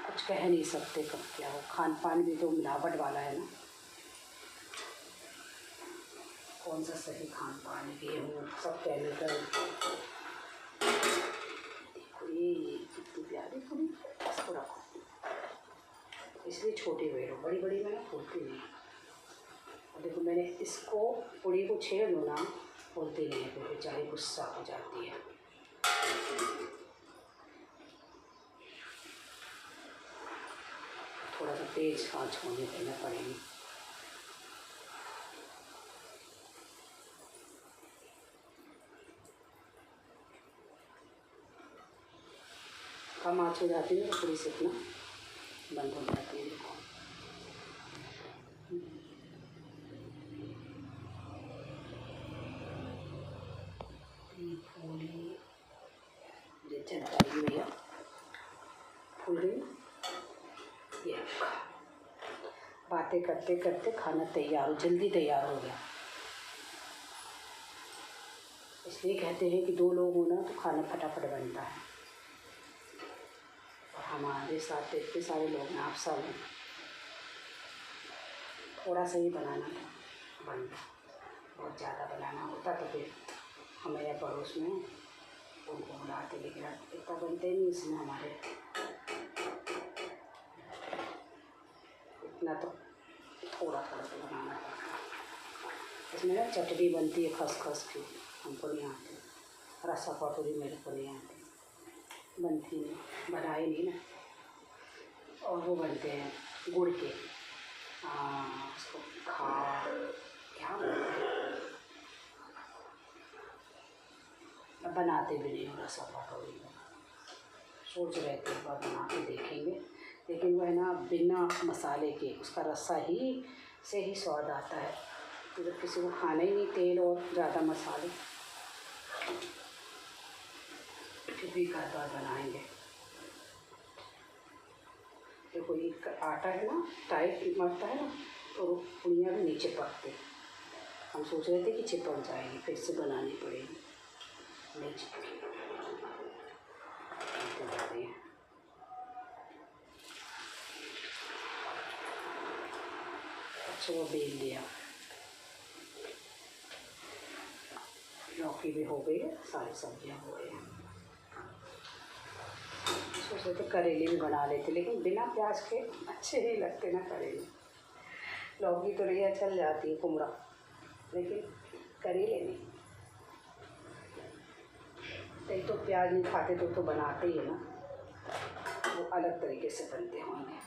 कुछ कह नहीं सकते कब क्या हो, खान पान भी तो मिलावट वाला है ना, कौन सा सही खान पान है, गेहूँ सब केमिकल। देखो ये कितनी प्यारी पूरी, इसको रखो, इसलिए छोटी बेड़ो, बड़ी बड़ी में ना फूलती नहीं। और देखो मैंने इसको पूड़ी को छेड़ लूँ ना, फूलती नहीं है, फिर बेचारी गुस्सा हो जाती है। थोड़ा सा तेज आँच होने देना पड़ेगी। कम आँच हो जाती है तो थोड़ी सी अपना बंद हो जाती है। देखो फूली ये चल रही भैया, फूल रही। ये बातें करते करते खाना तैयार हो, जल्दी तैयार हो गया। इसलिए कहते हैं कि 2 लोग हो ना तो खाना फटाफट बनता है। और हमारे साथ इतने सारे लोग हैं, आप सब हैं, थोड़ा सा ही बनाना था, बन गया। बहुत ज़्यादा बनाना होता तो फिर हमें या पड़ोस में उनको बुलाते, लेकिन इतना बनते नहीं इसमें हमारे, इतना तो थोड़ा थोड़ा तो बनाना पड़ता। इसमें ना चटनी बनती है खसखस की, हमको नहीं आती। रसा कटोरी मेरे को नहीं आती, बनती नहीं, बनाई नहीं ना। और वो बनते हैं गुड़ के, उसको क्या बोलते हैं, बनाते भी नहीं हो रसा कटोरी में। सोच रहे थे एक बार बना के देखेंगे, लेकिन वह ना बिना मसाले के, उसका रसा ही से ही स्वाद आता है। तो जब किसी को खाना ही नहीं तेल और ज़्यादा मसाले, फिर भी एक बार बनाएंगे। देखो ये आटा है ना, टाइट मरता है ना, तो पुड़ियाँ भी नीचे पकते। हम सोच रहे थे कि चिपक जाएगी, फिर से बनानी पड़ेगी, नहीं चिपकी। अच्छा वो बेल लिया, लौकी भी हो गई है, सारी सब्जियां हो गई हैं। सोच रहे थे करेले भी बना लेते, लेकिन बिना प्याज के अच्छे नहीं लगते ना करेले। लौकी तो रही चल जाती है, कुमड़ा, लेकिन करेले नहीं। कई तो प्याज नहीं खाते तो बनाते ही है ना, वो अलग तरीके से बनते होंगे।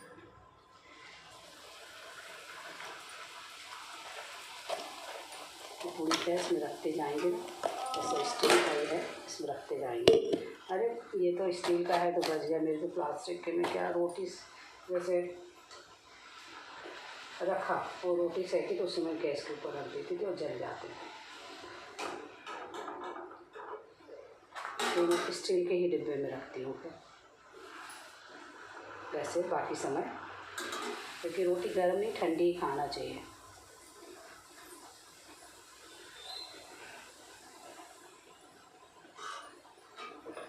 तो पूरी गैस में रखते जाएंगे ना, जैसे स्टील का है इसमें रखते जाएंगे। अरे ये तो स्टील का है तो बच गया, मेरे तो प्लास्टिक के में क्या रोटी जैसे रखा, वो रोटी सेकी तो उसमें गैस के ऊपर रख देती थी और जल जाते थे। तो मैं स्टील के ही डिब्बे में रखती हूँ फिर, वैसे बाकी समय, क्योंकि रोटी गर्म नहीं ठंडी ही खाना चाहिए।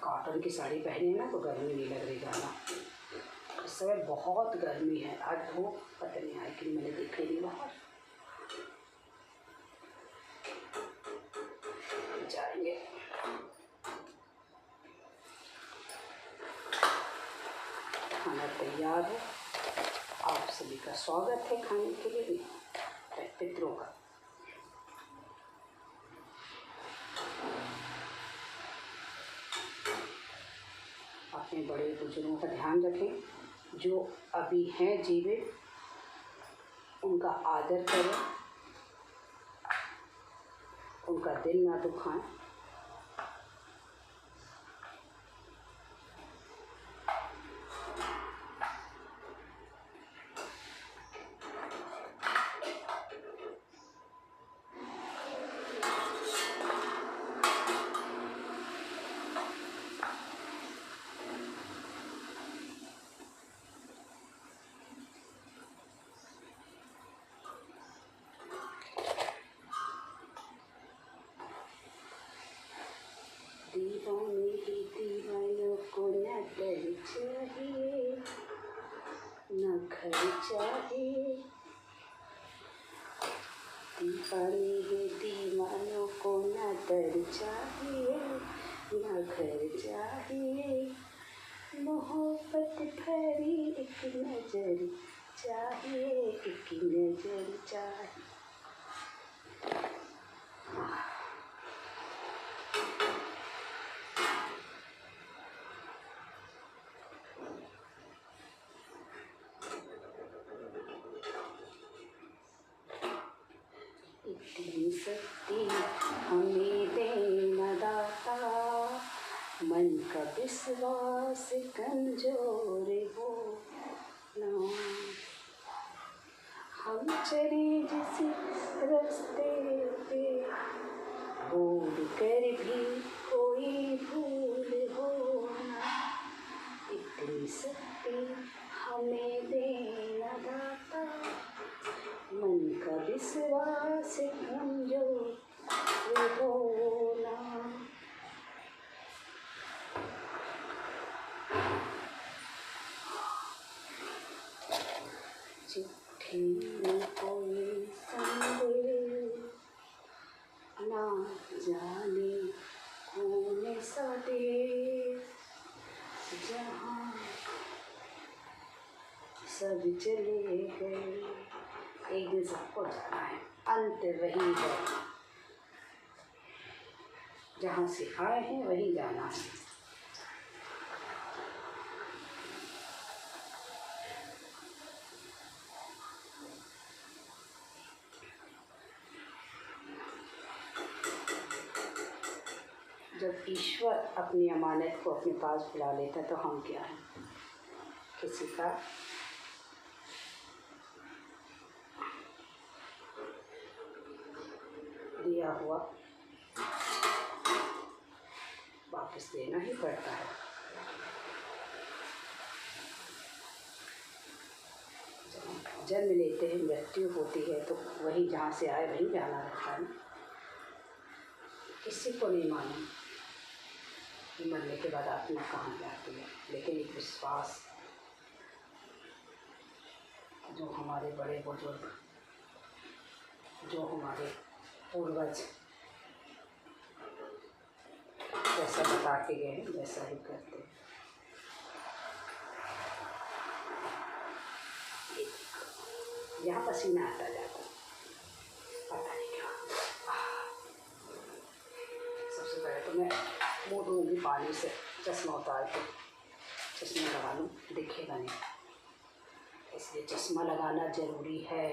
कॉटन की साड़ी पहनी है ना तो गर्मी नहीं लग रही ज़्यादा। इस समय बहुत गर्मी है, आज धूप पता नहीं आई कि मैंने देखी नहीं बाहर। जाएंगे खाना तैयार है, आप सभी का स्वागत है खाने के लिए, पितरों का। अपने बड़े बुजुर्गों का ध्यान रखें, जो अभी हैं जीवित उनका आदर करें, उनका दिल ना दुखाएं। दीवाने ही दीवानों को न डर चाहिए न घर चाहिए, दीवाने ही दीवानों को न डर चाहिए न घर चाहिए, मोहब्बत भरी एक नजर चाहिए, एक नजर चाहिए। इतनी शक्ति हमें देना दाता, मन का विश्वास कमजोर हो ना। हम चले जिस रास्ते पे भूल कर भी कोई भूल हो ना। इतनी शक्ति हमें देना दाता, मन का विश्वास कमजोर हो ना। चिट्ठी में कोई संदेश, ना जाने कौन सा देश, जहाँ सब चले गए। एक दिन सबको जाना है, अंत वही है, जहाँ से आए हैं वहीं जाना है। जब ईश्वर अपनी अमानत को अपने पास बुला लेता तो हम क्या हैं? किसी का दिया हुआ वापस देना ही पड़ता है। जन्म लेते हैं, मृत्यु होती है, तो वही जहाँ से आए वहीं जाना रहता है। किसी को नहीं मालूम कि मरने के बाद आत्मा कहाँ जाती है, लेकिन एक विश्वास जो हमारे बड़े बुजुर्ग, जो हमारे पूर्वज जैसा बता के गए हैं वैसा ही करते हैं। यहाँ पसीना आता जाता, पता नहीं क्या। सबसे पहले तो मैं मुँह धोऊंगी पानी से, चश्मा उतार के चश्मा लगा लूँ, दिखेगा नहीं, इसलिए चश्मा लगाना ज़रूरी है।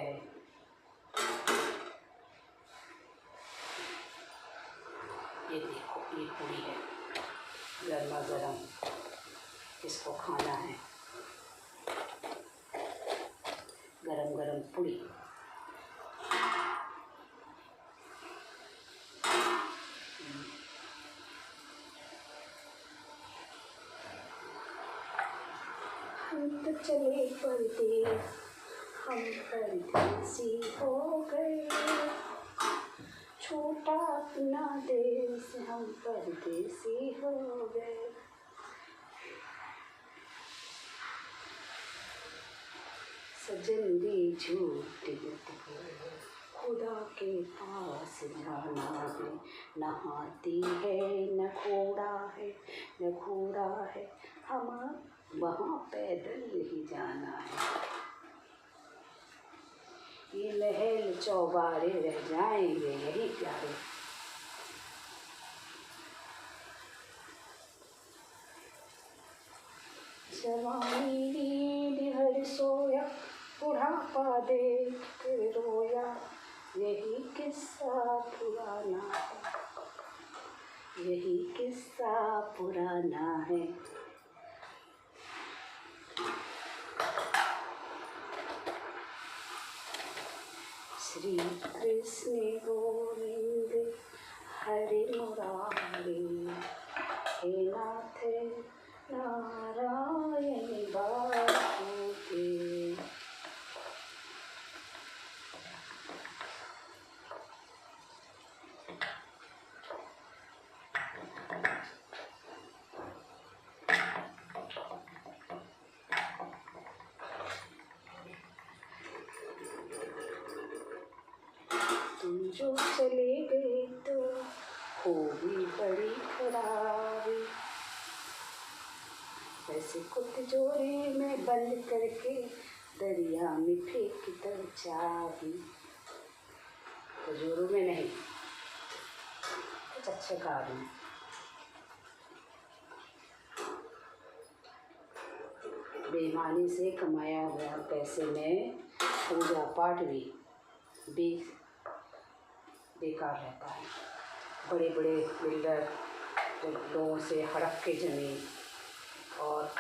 ये देखो, ये पूरी है गर्मा गर्म, इसको खाना है। गरम गरम पूरी। हम तो चले परदेस, हम परदेसी हो गए, छोटा अपना देश हम परदेसी हो गए। सजन दी झूठ खुदा के पास जाना है, न हाथी है न घोड़ा है, न घोड़ा है, हम वहाँ पैदल ही जाना है। ये महल चौबारे रह जाएंगे यही प्यारे। जवानी नींद भर सोया, बुढ़ापा देख के रोया, यही किस्सा पुराना है, यही किस्सा पुराना है। श्री कृष्ण गोविंद हरे मुरारी, हे नाथ नारायण बापू के। तुम जो चले गए तो होगी बड़ी खराबी, ऐसे कुछ जोड़े में बंद करके दरिया में फेंक दो चाबी। जोरों में नहीं, कुछ अच्छे कारण। बेईमानी से कमाया हुआ पैसे में पूजा पाठ भी बेकार रहता है। बड़े बड़े बिल्डर जो लोगों से हड़प के ज़मीन और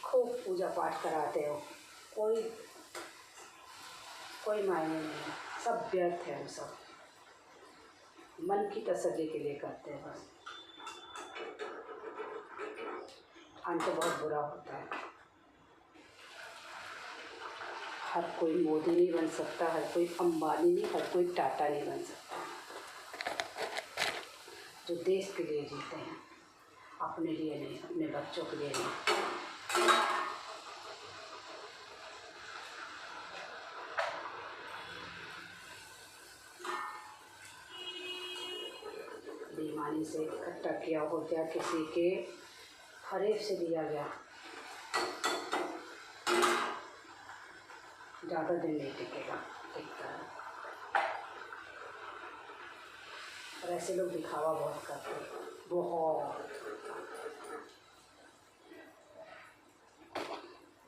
खूब पूजा पाठ कराते हो, कोई कोई मायने नहीं है, सब व्यर्थ है। वो सब मन की तसल्ली के लिए करते हैं बस। अंत बहुत बुरा होता है। हर कोई मोदी नहीं बन सकता, हर कोई अंबानी नहीं, हर कोई टाटा नहीं बन सकता। जो देश के लिए जीते हैं, अपने लिए नहीं, अपने बच्चों के लिए नहीं। बेईमानी से इकट्ठा किया हो गया, किसी के फरेब से दिया गया, ज़्यादा दिन नहीं टिकेगा, टिकता है। और ऐसे लोग दिखावा बहुत करते हैं, बहुत।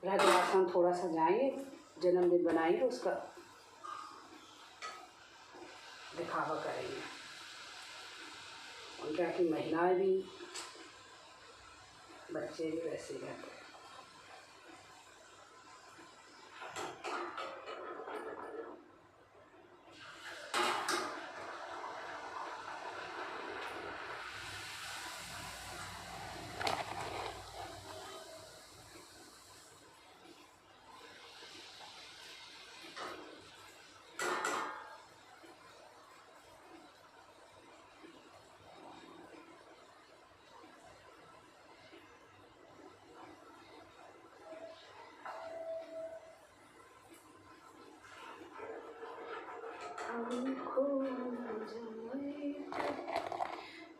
ब्रजवासन थोड़ा सा जाएंगे, जन्मदिन बनाएंगे, उसका दिखावा करेंगे। उनका कि महिलाएं भी, बच्चे भी वैसे ही रहते हैं।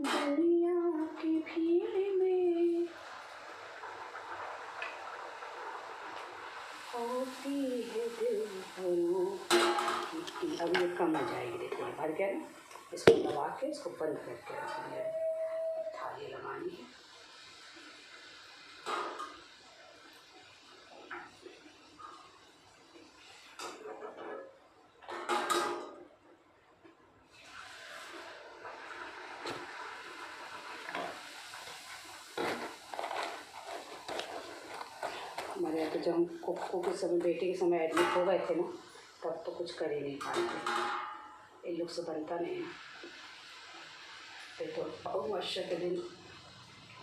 दुनिया की भीड़ में होती है दिल भरों की। अब ये कम हो जाएगी, देखो ये भर गया ना, इसको दबा के इसको बंद करके रखेंगे। थाली लगानी है। हमारे यहाँ तो जब हम कुक्कू के समय, बेटे के समय एडमिट हो गए थे ना, तब तो कुछ कर ही नहीं पाए थे। इन लोग से बनता नहीं है। फिर तो अमावस्या के दिन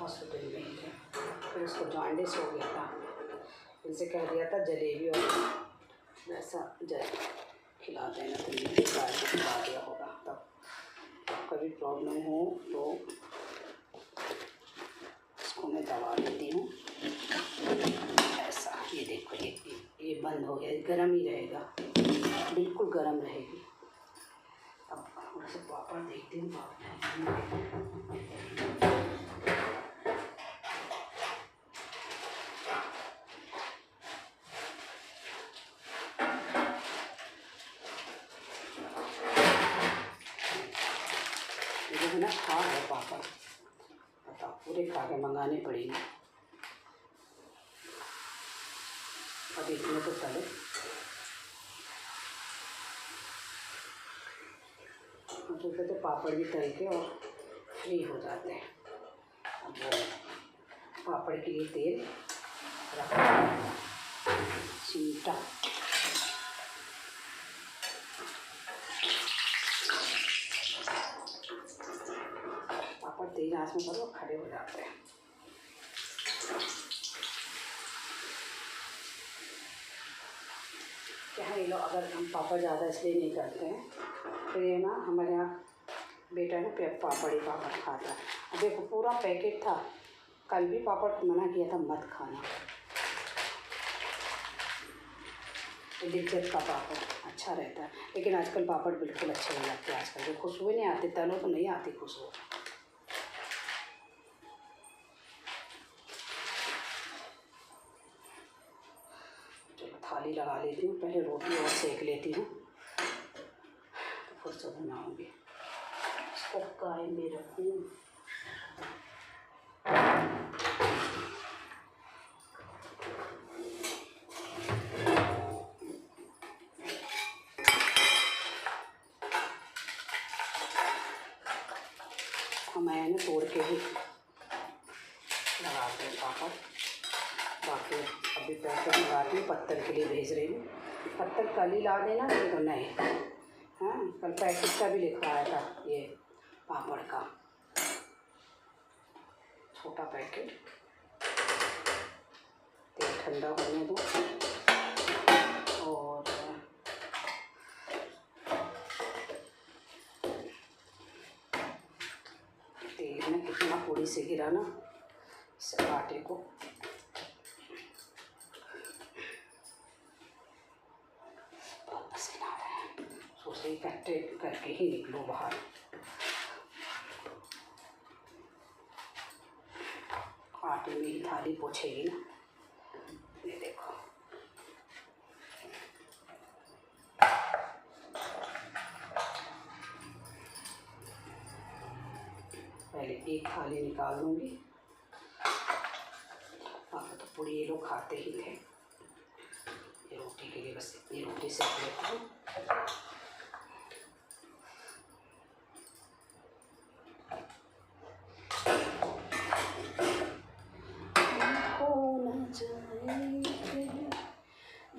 हॉस्पिटल में ही थे। फिर उसको जॉन्डिस हो गया था, इनसे कह दिया था जलेबी और वैसा जल खिला देना, तो खिला दिया होगा। तब कभी प्रॉब्लम हो तो इसको मैं दबा देती हूँ। ऐसा, ये देखो, ये बंद हो गया, गर्म ही रहेगा, बिल्कुल गर्म रहेगी। अब वैसे पापड़ देखती हूँ, मुझे ना खा है पापड़, बताओ, पूरे खा के मंगाने पड़ेंगे। अब इतने तो तले, तो कहते पापड़ भी तल के और फ्री हो जाते हैं। अब वो पापड़ के लिए तेल रखा, चिमटा, पापड़ तेज आंच में करो, खड़े हो जाते हैं। क्या है, ये लोग अगर हम पापड़ ज़्यादा इसलिए नहीं करते हैं, फिर ये ना हमारे यहाँ बेटा ना पापड़ ही पापड़ खाता है। अब देखो पूरा पैकेट था, कल भी पापड़ मना किया था मत खाना। लिज्जत का पापड़ अच्छा रहता है, लेकिन आजकल पापड़ बिल्कुल अच्छे नहीं लगते। आजकल जो खुशबू नहीं आती, तलो तो नहीं आती खुशबू। चलो थाली लगा लेती हूँ, पहले रोटी और सेक लेती हूँ, तो फिर से बनाऊँगी। इसको काय में रखूँ, मैं ना तोड़ के ही लगाते हैं पापड़। बाकी अभी पैकेट लगाती हूँ, पत्तल के लिए भेज रही हूँ। पत्तल कल ही ला देना, नहीं तो नहीं। हाँ, कल पैकेट का भी लिखवाया था ये पापड़ का, छोटा पैकेट। तेल ठंडा होने दो। और तेल में कितना पूरी से गिरा ना इस आटे को। बहुत पसीना आ रहा है, सोच रही इकट्ठे करके ही निकलो बाहर। आटे में ही थाली पोछेगी ना, ये देखो। पहले एक थाली निकाल लूँगी। पापा तो पूरी ये लोग खाते ही थे। ये रोटी के लिए बस इतनी रोटी सेक लेती हूँ।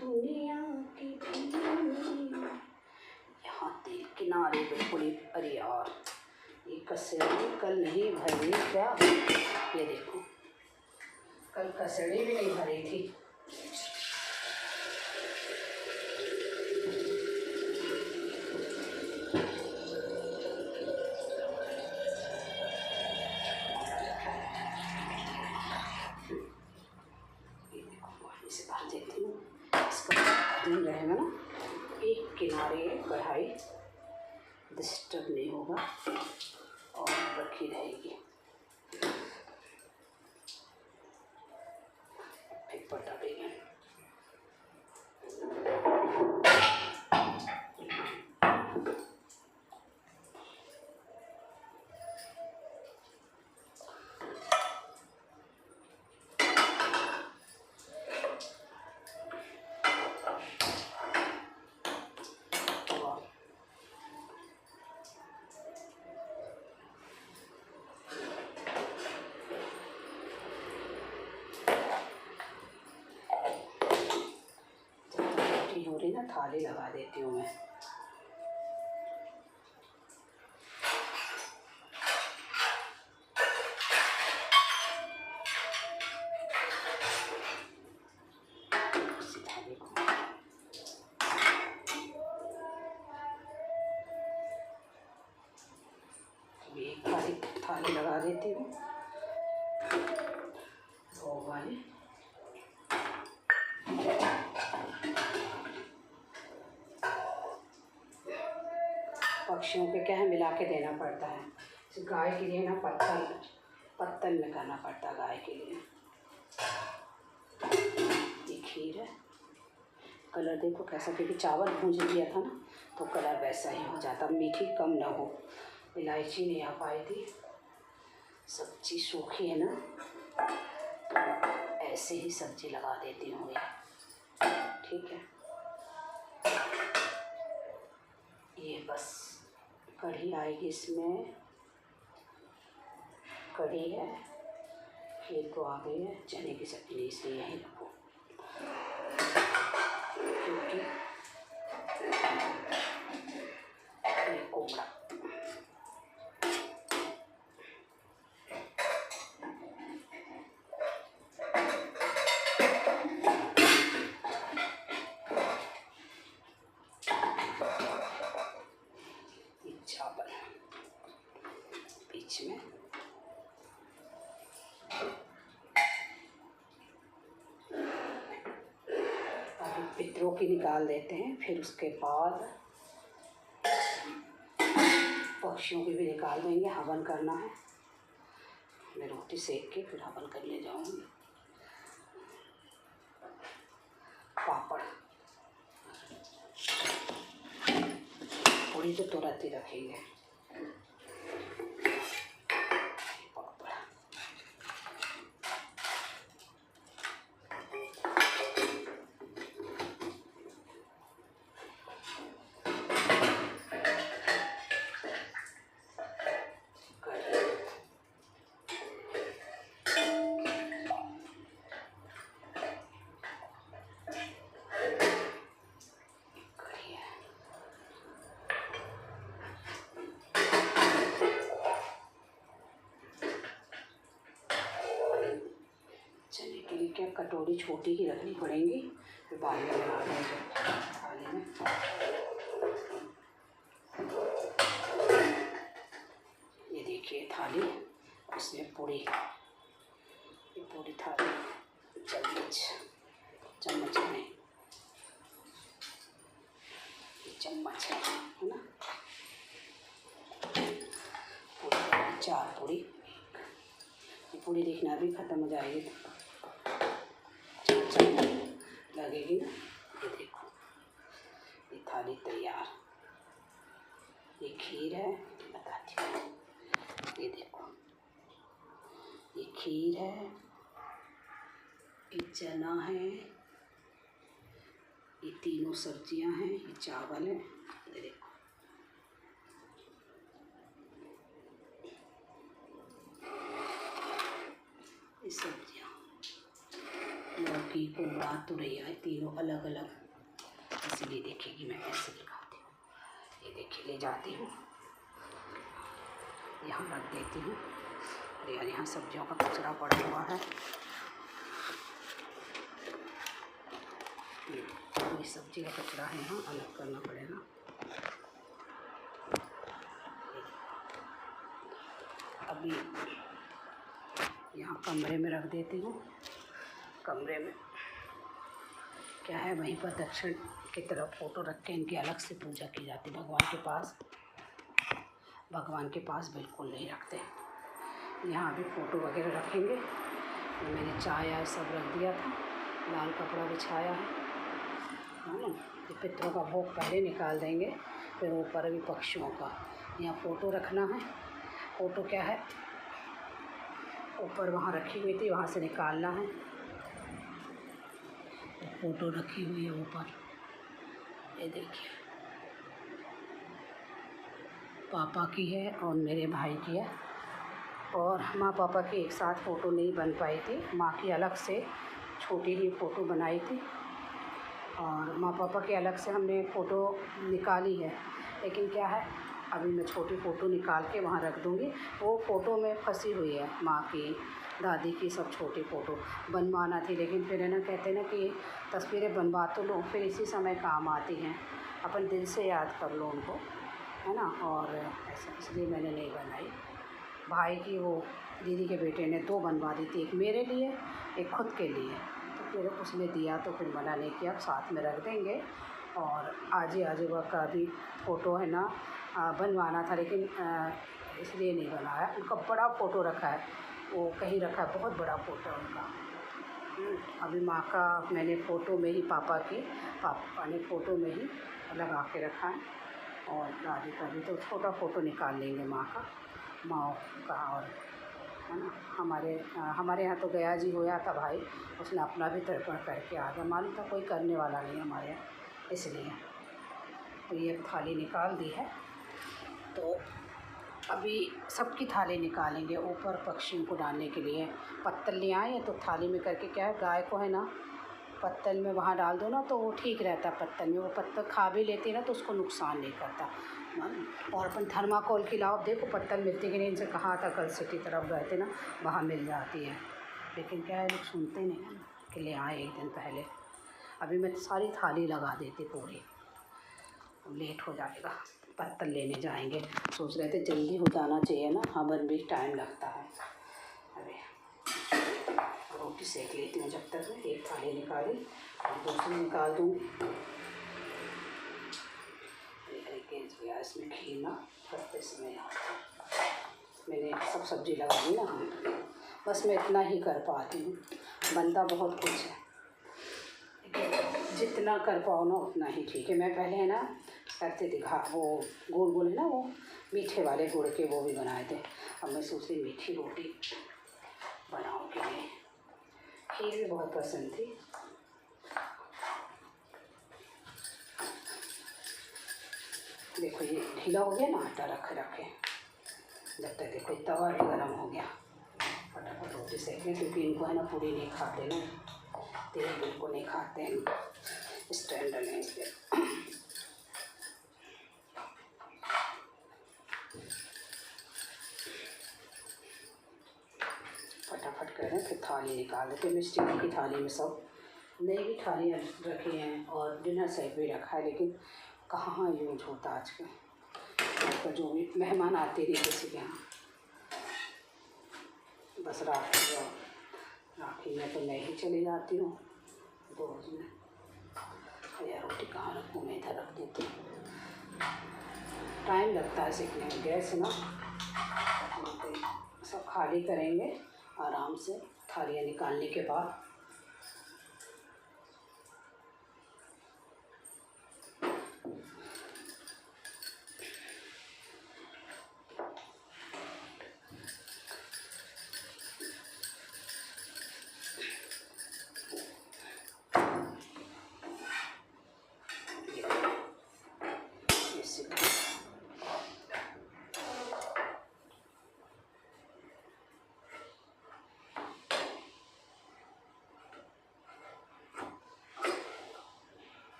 दुनिया की यहाँ तेल किनारे बिल्कुल। अरे यार, ये कसेड़ी कल नहीं भरी क्या? ये देखो, कल कसेड़ी भी नहीं भरी थी। ये देखो, पानी से भर देती हूँ। इसका दिन रहेगा ना, एक किनारे कढ़ाई डिस्टर्ब नहीं होगा और रखी रहेगी। फिर पलटा देंगे। हो रही ना, थाली लगा देती हूँ मैं। थाली को एक थाली लगा देती हूँ, दो वाली। पक्षियों पे क्या है, मिला के देना पड़ता है। गाय के लिए ना पत्तल में करना पड़ता है गाय के लिए। ये खीर है। कलर देखो कैसा, क्योंकि चावल भूंज दिया था ना, तो कलर वैसा ही हो जाता। मीठी कम ना हो। इलायची नहीं आ पाई थी, सब्जी सूखी है ना, तो ऐसे ही सब्जी लगा देती हूँ ये। ठीक है, ये बस कढ़ी आएगी इसमें। कढ़ी है, खीर तो आ गई है, चने की सब्जी इसलिए यहीं रखो, क्योंकि ये कोमड़ा। ये चावल बीच में। पितरों की निकाल देते हैं, फिर उसके बाद पक्षियों की भी निकाल देंगे। हवन करना है, मैं रोटी सेक के फिर हवन करने जाऊंगी। पापड़ पूरी तो तुरंत ही रखेंगे। कटोरी छोटी ही रखनी पड़ेंगी, फिर बाद में बना देंगे थाली में। ये देखिए थाली, इसमें पूरी, ये पूरी थाली चम्मच नहीं, ये चम्मच है ना, पूरी 4 पूरी, ये पूरी देखना अभी ख़त्म हो जाएगी तो 4 चम्मच लगेगी ना। ये देखो ये थाली तैयार। ये खीर है, बताती हूँ, ये देखो ये खीर है, ये चना है, ये तीनों सब्जियां हैं, ये चावल है, ये देखो ये सब्जियां, लौकी कोहड़ा तुरैया, तीनों अलग अलग, इसलिए देखिए मैं ऐसे दिखाती हूँ। ये देखिए ले जाती हूँ, यहाँ रख देती हूँ। यार यहाँ सब्जियों का कचरा पड़ा हुआ है, ये सब्जी का कचरा है, यहाँ अलग करना पड़ेगा। अभी यहाँ कमरे में रख देती हूँ। कमरे में क्या है, वहीं पर दक्षिण की तरफ फ़ोटो रख के इनकी अलग से पूजा की जाती है। भगवान के पास बिल्कुल नहीं रखते। यहाँ भी फ़ोटो वगैरह रखेंगे। मैंने चाय सब रख दिया था, लाल कपड़ा बिछाया है ना। ये पितरों का भोग पहले निकाल देंगे, फिर ऊपर भी पक्षियों का। यहाँ फ़ोटो रखना है। फ़ोटो क्या है, ऊपर वहाँ रखी हुई थी, वहाँ से निकालना है। फ़ोटो रखी हुई है ऊपर, ये देखिए पापा की है और मेरे भाई की है। और माँ पापा की एक साथ फ़ोटो नहीं बन पाई थी, माँ की अलग से छोटी ही फ़ोटो बनाई थी और माँ पापा के अलग से हमने फ़ोटो निकाली है। लेकिन क्या है, अभी मैं छोटी फ़ोटो निकाल के वहाँ रख दूँगी। वो फ़ोटो में फंसी हुई है, माँ की, दादी की, सब छोटी फ़ोटो बनवाना थी। लेकिन फिर है ना, कहते हैं ना कि तस्वीरें बनवा तो लो, फिर इसी समय काम आती हैं, अपन दिल से याद कर लो उनको, है ना। और ऐसा इसलिए मैंने नहीं बनाई। भाई की वो दीदी के बेटे ने 2 बनवा दी थी, एक मेरे लिए, एक खुद के लिए। तो फिर उसने दिया तो फिर मना नहीं किया, साथ में रख देंगे। और आजी आजूबा का भी फ़ोटो है ना बनवाना था, लेकिन इसलिए नहीं बनाया। उनका बड़ा फ़ोटो रखा है, वो कहीं रखा है, बहुत बड़ा फ़ोटो है उनका। अभी माँ का मैंने फ़ोटो में ही, पापा ने फ़ोटो में ही लगा के रखा है। और दादी का भी तो छोटा फ़ोटो निकाल लेंगे माँ का। और है ना, हमारे यहाँ तो गया जी होया था भाई, उसने अपना भी तर्पण करके आ गया। मालूम था कोई करने वाला नहीं हमारे यहाँ, इसलिए। तो ये थाली निकाल दी है, तो अभी सबकी थाली निकालेंगे। ऊपर पक्षियों को डालने के लिए पत्तल ले आए हैं, तो थाली में करके क्या है, गाय को है ना पत्तल में वहाँ डाल दो ना, तो वो ठीक रहता है। पत्तल में वो पत्तल खा भी लेती है ना, तो उसको नुकसान नहीं करता। और अपन थर्माकोल की लाओ, देखो पत्तल मिलती कि नहीं। इनसे कहा था, कल सिटी तरफ गए थे ना, वहाँ मिल जाती है। लेकिन क्या है, लोग सुनते नहीं हैं कि ले आए एक दिन पहले। अभी मैं सारी थाली लगा देती पूरी, लेट हो जाएगा, पत्तल लेने जाएंगे। सोच रहे थे जल्दी हो जाना चाहिए ना, हवन भी टाइम लगता है। अरे रोटी सेक लेती हूँ जब तक। मैं एक थाली निकाली और दूसरी निकाल दूँगी। इसमें घी ना करते समय मैंने सब सब्ज़ी लगा दी ना, बस मैं इतना ही कर पाती हूँ। बनता बहुत कुछ है, जितना कर पाओ ना उतना ही ठीक है। मैं पहले है ना करते थे, वो गोल है ना, वो मीठे वाले गुड़ के, वो भी बनाए थे। अब मैं सोच रही मीठी रोटी बनाऊँगी। खीर भी बहुत पसंद थी। देखो ये ढीला हो गया ना, आटा रखे जब तक। देखो तवा भी गर्म हो गया, फटाफट रोटी सेक लें, क्योंकि इनको है ना पूरी नहीं खाते ना, तेल बिल्कुल नहीं खाते हैं, स्टैंडर्ड है इसलिए। फटाफट कह रहे हैं फिर थाली निकाल देते हैं। स्टील की थाली में सब नई भी थालियाँ रखी हैं और डिनर सेट भी रखा है, लेकिन कहाँ यूज होता आजकल। तो जो भी मेहमान आते नहीं किसी के यहाँ, बस राखी में तो मैं ही चली जाती हूँ रोज़ में। यार रोटी कहाँ रखूँ, मैं इधर रख देती हूँ। टाइम लगता है सीखने में, गैस ना। सब खाली करेंगे आराम से थालियाँ निकालने के बाद।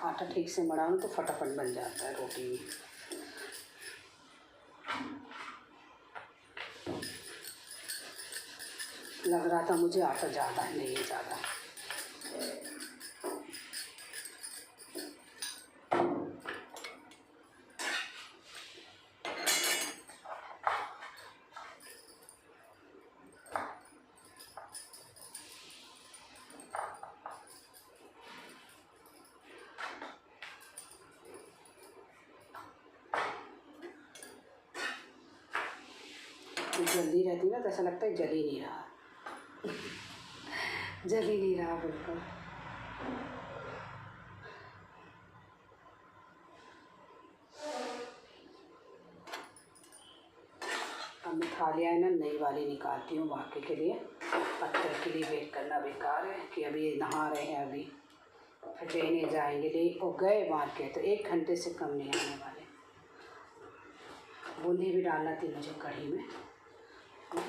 आटा ठीक से मढ़ाऊँ तो फटाफट बन जाता है रोटी में। लग रहा था मुझे आटा ज़्यादा है, नहीं है ज़्यादा। जल्दी रहती ना तो ऐसा लगता है जल ही नहीं रहा जल ही नहीं रहा बिल्कुल। अब मैं थालियाँ ना नई वाली निकालती हूँ बाकी के लिए। पत्थर के लिए वेट करना बेकार है कि अभी ये नहा रहे हैं, अभी फिर लेने जाएंगे। ले वो गए मार्केट तो 1 घंटे से कम नहीं आने वाले। बूंदी भी डालना थी मुझे कढ़ी में,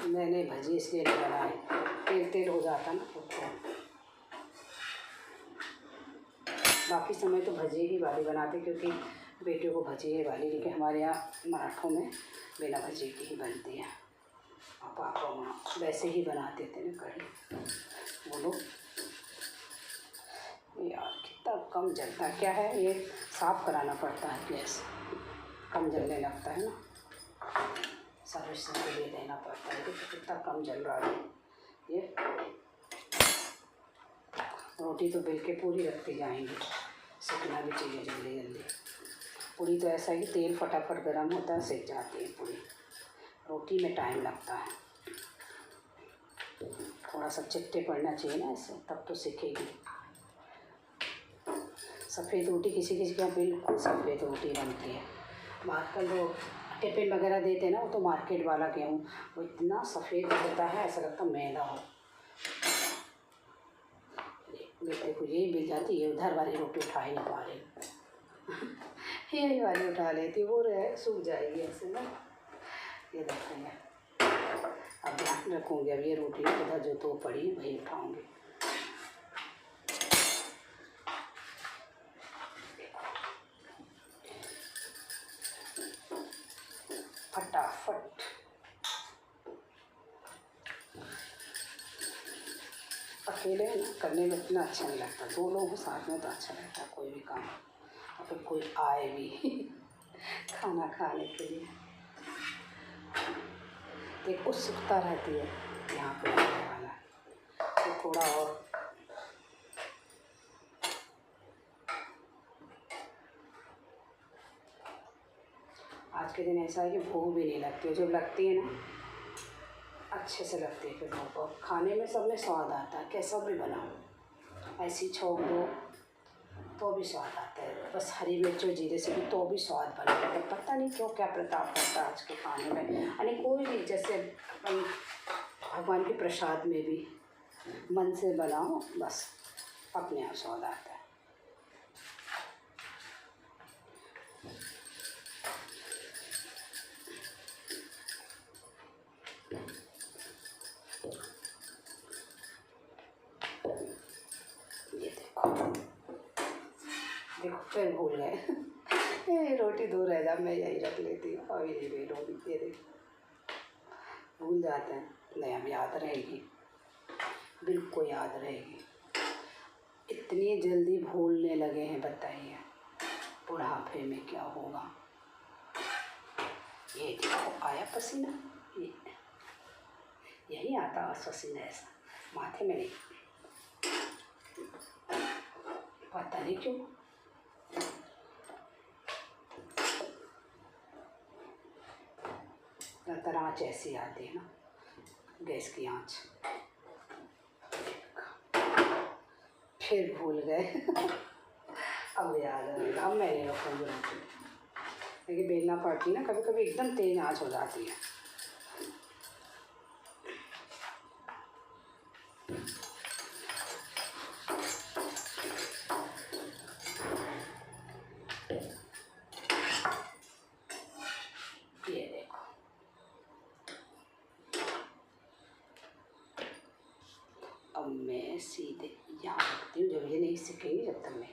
मैंने भजी इसलिए नहीं बनाए, तेल तेल हो जाता ना तो। बाकी समय तो भजी ही वाली बनाते क्योंकि बेटियों को भजी ही वाली, लेकिन हमारे यहाँ मराठों में बिना भजी की ही बनती है। और पापा माँ वैसे ही बनाते थे ना कढ़ी। बोलो यार कितना कम जलता है, क्या है ये साफ़ कराना पड़ता है गैस, कम जलने लगता है ना, सर्विस के लिए देना पड़ता है। तो कितना कम जल रहा है ये। रोटी तो बेल के पूरी रखती जाएंगी, सीखना भी चाहिए जल्दी जल्दी। पूरी तो ऐसा है कि तेल फटाफट गर्म होता है, सीख जाती है पूरी। रोटी में टाइम लगता है, थोड़ा सा चिट्टे पड़ना चाहिए ना ऐसे, तब तो सीखेगी। सफ़ेद रोटी किसी किसी का बिल्कुल सफ़ेद रोटी बनती है। आजकल वो टिफिन वगैरह देते हैं ना, वो तो मार्केट वाला गेहूँ वो इतना सफ़ेद होता है, ऐसा लगता मैदा हो। बेटे को यही मिल जाती है, उधर वाली रोटी उठा ही नहीं पा रही यही वाली उठा लेती, वो रहे सूख जाएगी ऐसे ना। ये देखेंगे, अब ध्यान रखूँगी। अब ये रोटी उधर जो तो पड़ी है वही उठाऊँगी। फटाफट अकेले ना करने में इतना अच्छा नहीं लगता, 2 लोग साथ में तो अच्छा लगता है कोई भी काम। और फिर कोई आए भी खाना खाने के लिए, एक उत्सुकता रहती है यहाँ पे आने वाला, तो थोड़ा और आज के दिन ऐसा है कि भूख भी नहीं लगती है, जब लगती है ना अच्छे से लगती है, फिर भूख और खाने में सब में स्वाद आता है, कैसा भी बनाओ ऐसी छोड़ दो तो भी स्वाद आता है, बस हरी मिर्च और जीरे से भी तो भी स्वाद बनेगा। तो पता नहीं क्यों क्या प्रताप करता है आज के खाने में, यानी कोई भी जैसे अपन भगवान के प्रसाद में भी मन से बनाओ बस अपने आप स्वाद आता है। ये देखो फिर भूल गए ये रोटी दूर रह जा, मैं यही रख लेती हूँ, अभी नहीं गई रोटी, ये देखो भूल जाते हैं। नहीं अब याद रहेगी, बिल्कुल याद रहेगी। इतनी जल्दी भूलने लगे हैं, बताइए बुढ़ापे में क्या होगा। ये देखो आया पसीना, ये यही आता है पसीना, ऐसा माथे में नहीं, पता नहीं क्यों। ज़्यादातर आँच ऐसी आती है ना, गैस की आँच। फिर भूल गए अब याद आएगा, अब मैं नहीं रखूँगी रोटी, लेकिन बेलना पड़ती है ना कभी कभी, एकदम तेज आँच हो जाती है। ये देखो अब मैं सीधे यहाँ रखती हूँ, जब ये नहीं सीखेंगी जब तक मैं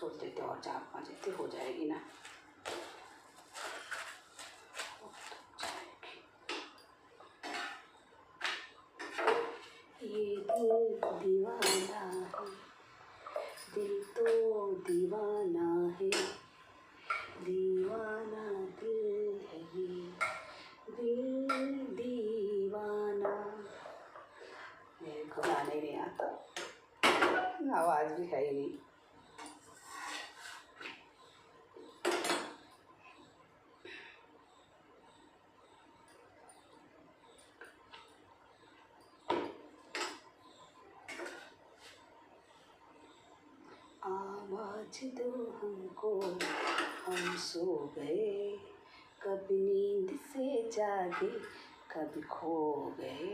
सोच लेती हूँ और 4-5 इतनी हो जाएगी ना, ये दिल दीवाना है, दिल तो दीवाना है, दीवाना दिल है ये, दिल दीवाना। मेरे को गाने नहीं आता, आवाज़ भी है ही नहीं। आवाज दो हमको, हम सो गए, कभी नींद से जागे, कभी खो गए।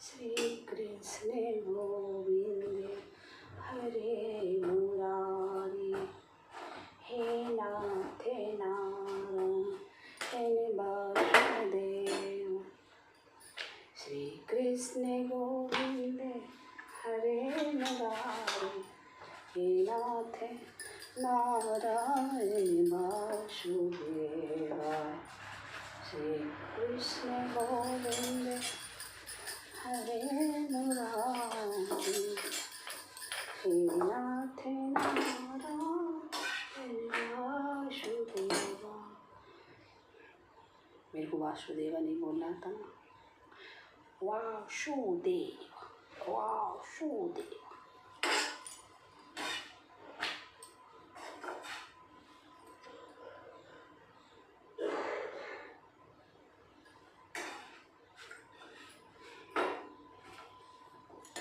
श्री कृष्ण गोविंद हरे मुरारी, हे नाथ नारायण वासुदेव। श्री कृष्ण गोविंद हरे मुरारी, हे नाथ नारायण वासुदेव। श्री कृष्ण गोविंद हरे मुरारी, हे नाथ नारायण वासुदेवा। मेरे को वासुदेवा नहीं बोलना था ना, वासुदेव, वासुदेव।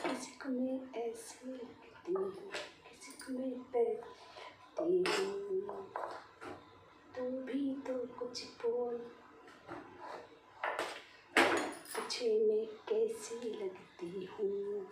किसी को मैं ऐसी लगती हूँ, किसी को मैं देखती हूँ, तू भी तो कुछ बोल, तुझे मैं कैसी लगती हूँ।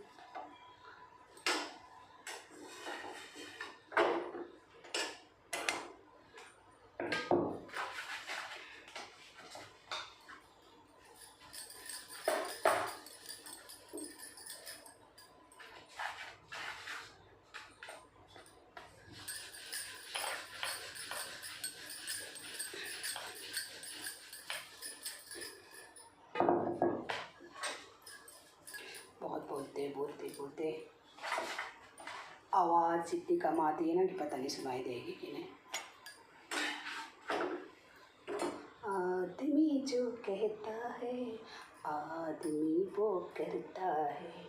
बोलते बोलते बोलते आवाज़ इतनी कम आती है ना कि पता नहीं सुनाई देगी कि नहीं। आदमी जो कहता है आदमी वो करता है,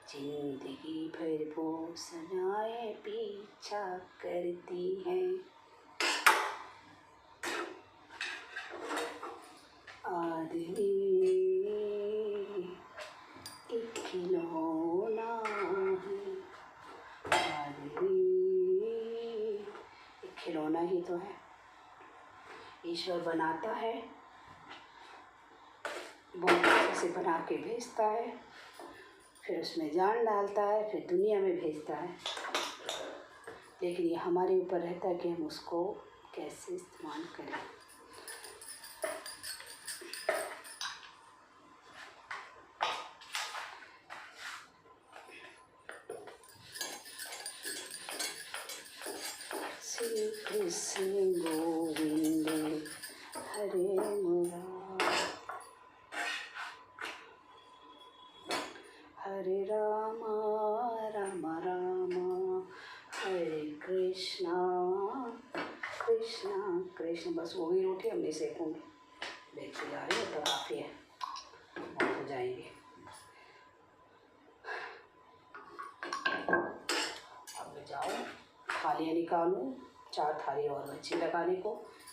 जिंदगी भर वो सनाए पीछा करती हैं। आदमी एक खिलौना है, आदमी एक खिलौना ही तो है। ईश्वर बनाता है, बहुत अच्छे से बना के भेजता है, फिर उसमें जान डालता है, फिर दुनिया में भेजता है। लेकिन ये हमारे ऊपर रहता है कि हम उसको कैसे इस्तेमाल करें। श्री कृष्ण गोविंद हरे मुरारी, हरे राम राम राम हरे कृष्णा कृष्णा कृष्ण। बस वो भी रोटी हमने सेकूँगी, देखते जा रही है तो काफ़ी है, बहुत हो जाएंगे। अब जाओ थालियाँ निकालूँ, 4 थाली और बची लगाने को।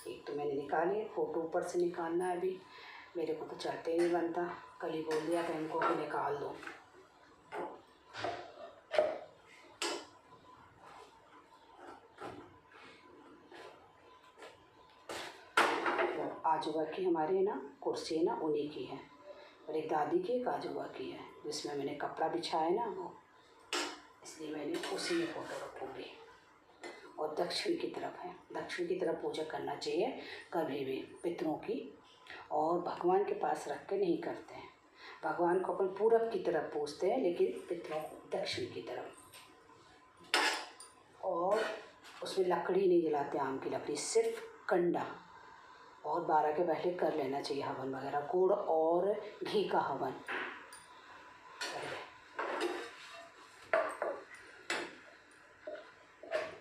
एक तो मैंने निकाली, फ़ोटो ऊपर से निकालना है अभी, मेरे को तो चढ़ते नहीं बनता। कल ही बोल दिया था इनको कि निकाल दो। आजूबा की हमारे ना कुर्सी ना उन्हीं की है, और एक दादी की एक आजूबा की है, जिसमें मैंने कपड़ा बिछाया है ना वो, इसलिए मैंने उसी में फ़ोटो रखूँगी। और दक्षिण की तरफ है, दक्षिण की तरफ पूजा करना चाहिए कभी भी पितरों की, और भगवान के पास रख के नहीं करते हैं। भगवान को अपन पूरब की तरफ पूजते हैं, लेकिन पितरों को दक्षिण की तरफ। और उसमें लकड़ी नहीं जलाते, आम की लकड़ी, सिर्फ कंडा। और 12 के पहले कर लेना चाहिए हवन वगैरह, गुड़ और घी का हवन।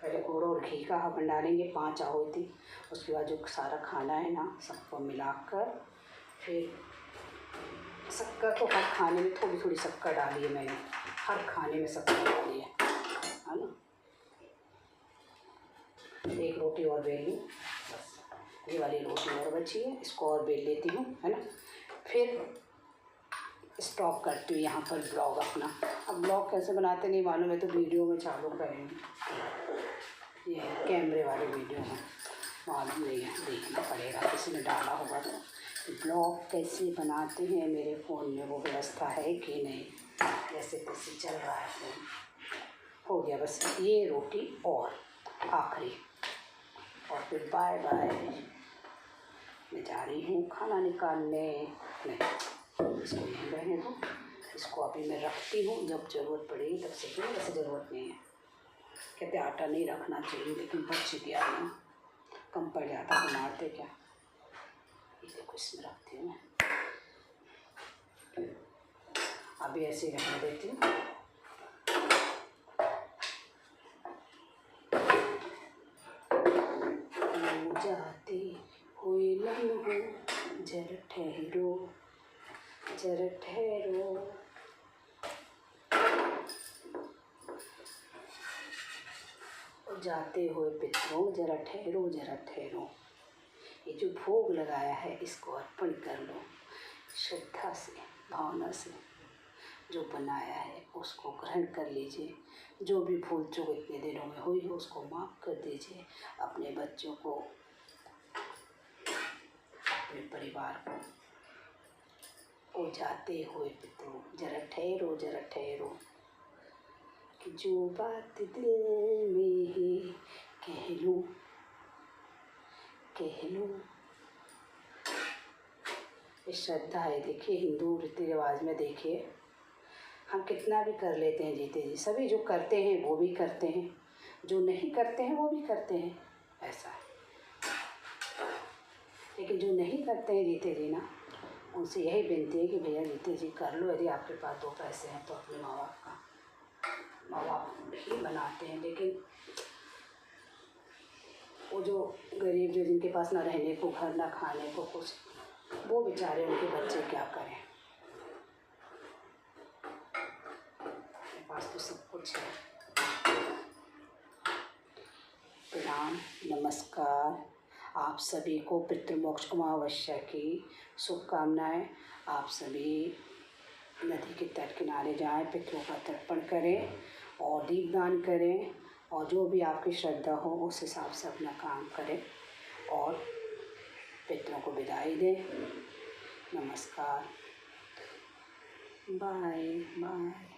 पहले गुड़ और घी का हवन डालेंगे, 5 आहुति। उसके बाद जो सारा खाना है ना, सबको मिलाकर, फिर शक्कर तो हर खाने में थोड़ी थोड़ी शक्कर डाली है मैंने, हर खाने में शक्कर डाली है ना। एक रोटी और बेल लूँ, बस ये वाली रोटी और बची है, इसको और बेल लेती हूँ, है ना। फिर स्टॉप करती हूँ यहाँ पर ब्लॉग अपना। अब ब्लॉग कैसे बनाते नहीं मालूम है, तो वीडियो में चालू करेंगे। ये कैमरे वाली वीडियो है, मालूम नहीं है, देखना पड़ेगा, किसी ने डाला होगा तो। ब्लॉग कैसे बनाते हैं मेरे फ़ोन में वो व्यवस्था है कि नहीं, जैसे तैसे चल रहा है फ़ोन। हो गया बस ये रोटी और आखिरी, और फिर बाय बाय। मैं जा रही हूँ खाना निकालने। नहीं, इसको यहीं रहने दो, इसको अभी मैं रखती हूँ, जब ज़रूरत पड़ेगी तब से। वैसे ज़रूरत नहीं है, कहते आटा नहीं रखना चाहिए, लेकिन बच्चे की आना कम पड़ जाता तो मारते क्या। ये देखो इसमें रखती हूँ मैं, अभी ऐसे रहने देती हूँ। जाते हुए लम्हों जरा ठहरो, जरा ठहरो। जाते हुए पितरों जरा ठहरो, जरा ठहरो। ये जो भोग लगाया है इसको अर्पण कर लो, श्रद्धा से, भावना से। जो बनाया है उसको ग्रहण कर लीजिए। जो भी भूल चूक इतने दिनों में हुई हो उसको माफ़ कर दीजिए। अपने बच्चों को, अपने परिवार को। ओ जाते हुए पितरों जरा ठहरो, जरा ठहरो, कि जो बात दिल में है कह लूँ, कह लूँ। ये श्रद्धा है। देखिए हिंदू रीति रिवाज में देखिए, हम कितना भी कर लेते हैं जीते जी, सभी जो करते हैं वो भी करते हैं, जो नहीं करते हैं वो भी करते हैं, ऐसा है। लेकिन जो नहीं करते हैं जीते जी ना, उनसे यही विनती है कि भैया रीति जी कर लो, यदि आपके पास 2 पैसे हैं तो अपने माँ बाप ही बनाते हैं। लेकिन वो जो गरीब, जो जिनके पास ना रहने को घर, ना खाने को कुछ, वो बेचारे, उनके बच्चे क्या करें। मेरे पास तो सब कुछ है। प्रणाम, नमस्कार। आप सभी को पितृमोक्ष अमावस्या की शुभकामनाएं। आप सभी नदी के तट किनारे जाएं, पितरों का तर्पण करें और दीपदान करें, और जो भी आपकी श्रद्धा हो उस हिसाब से अपना काम करें और पितरों को विदाई दें। नमस्कार, बाय बाय।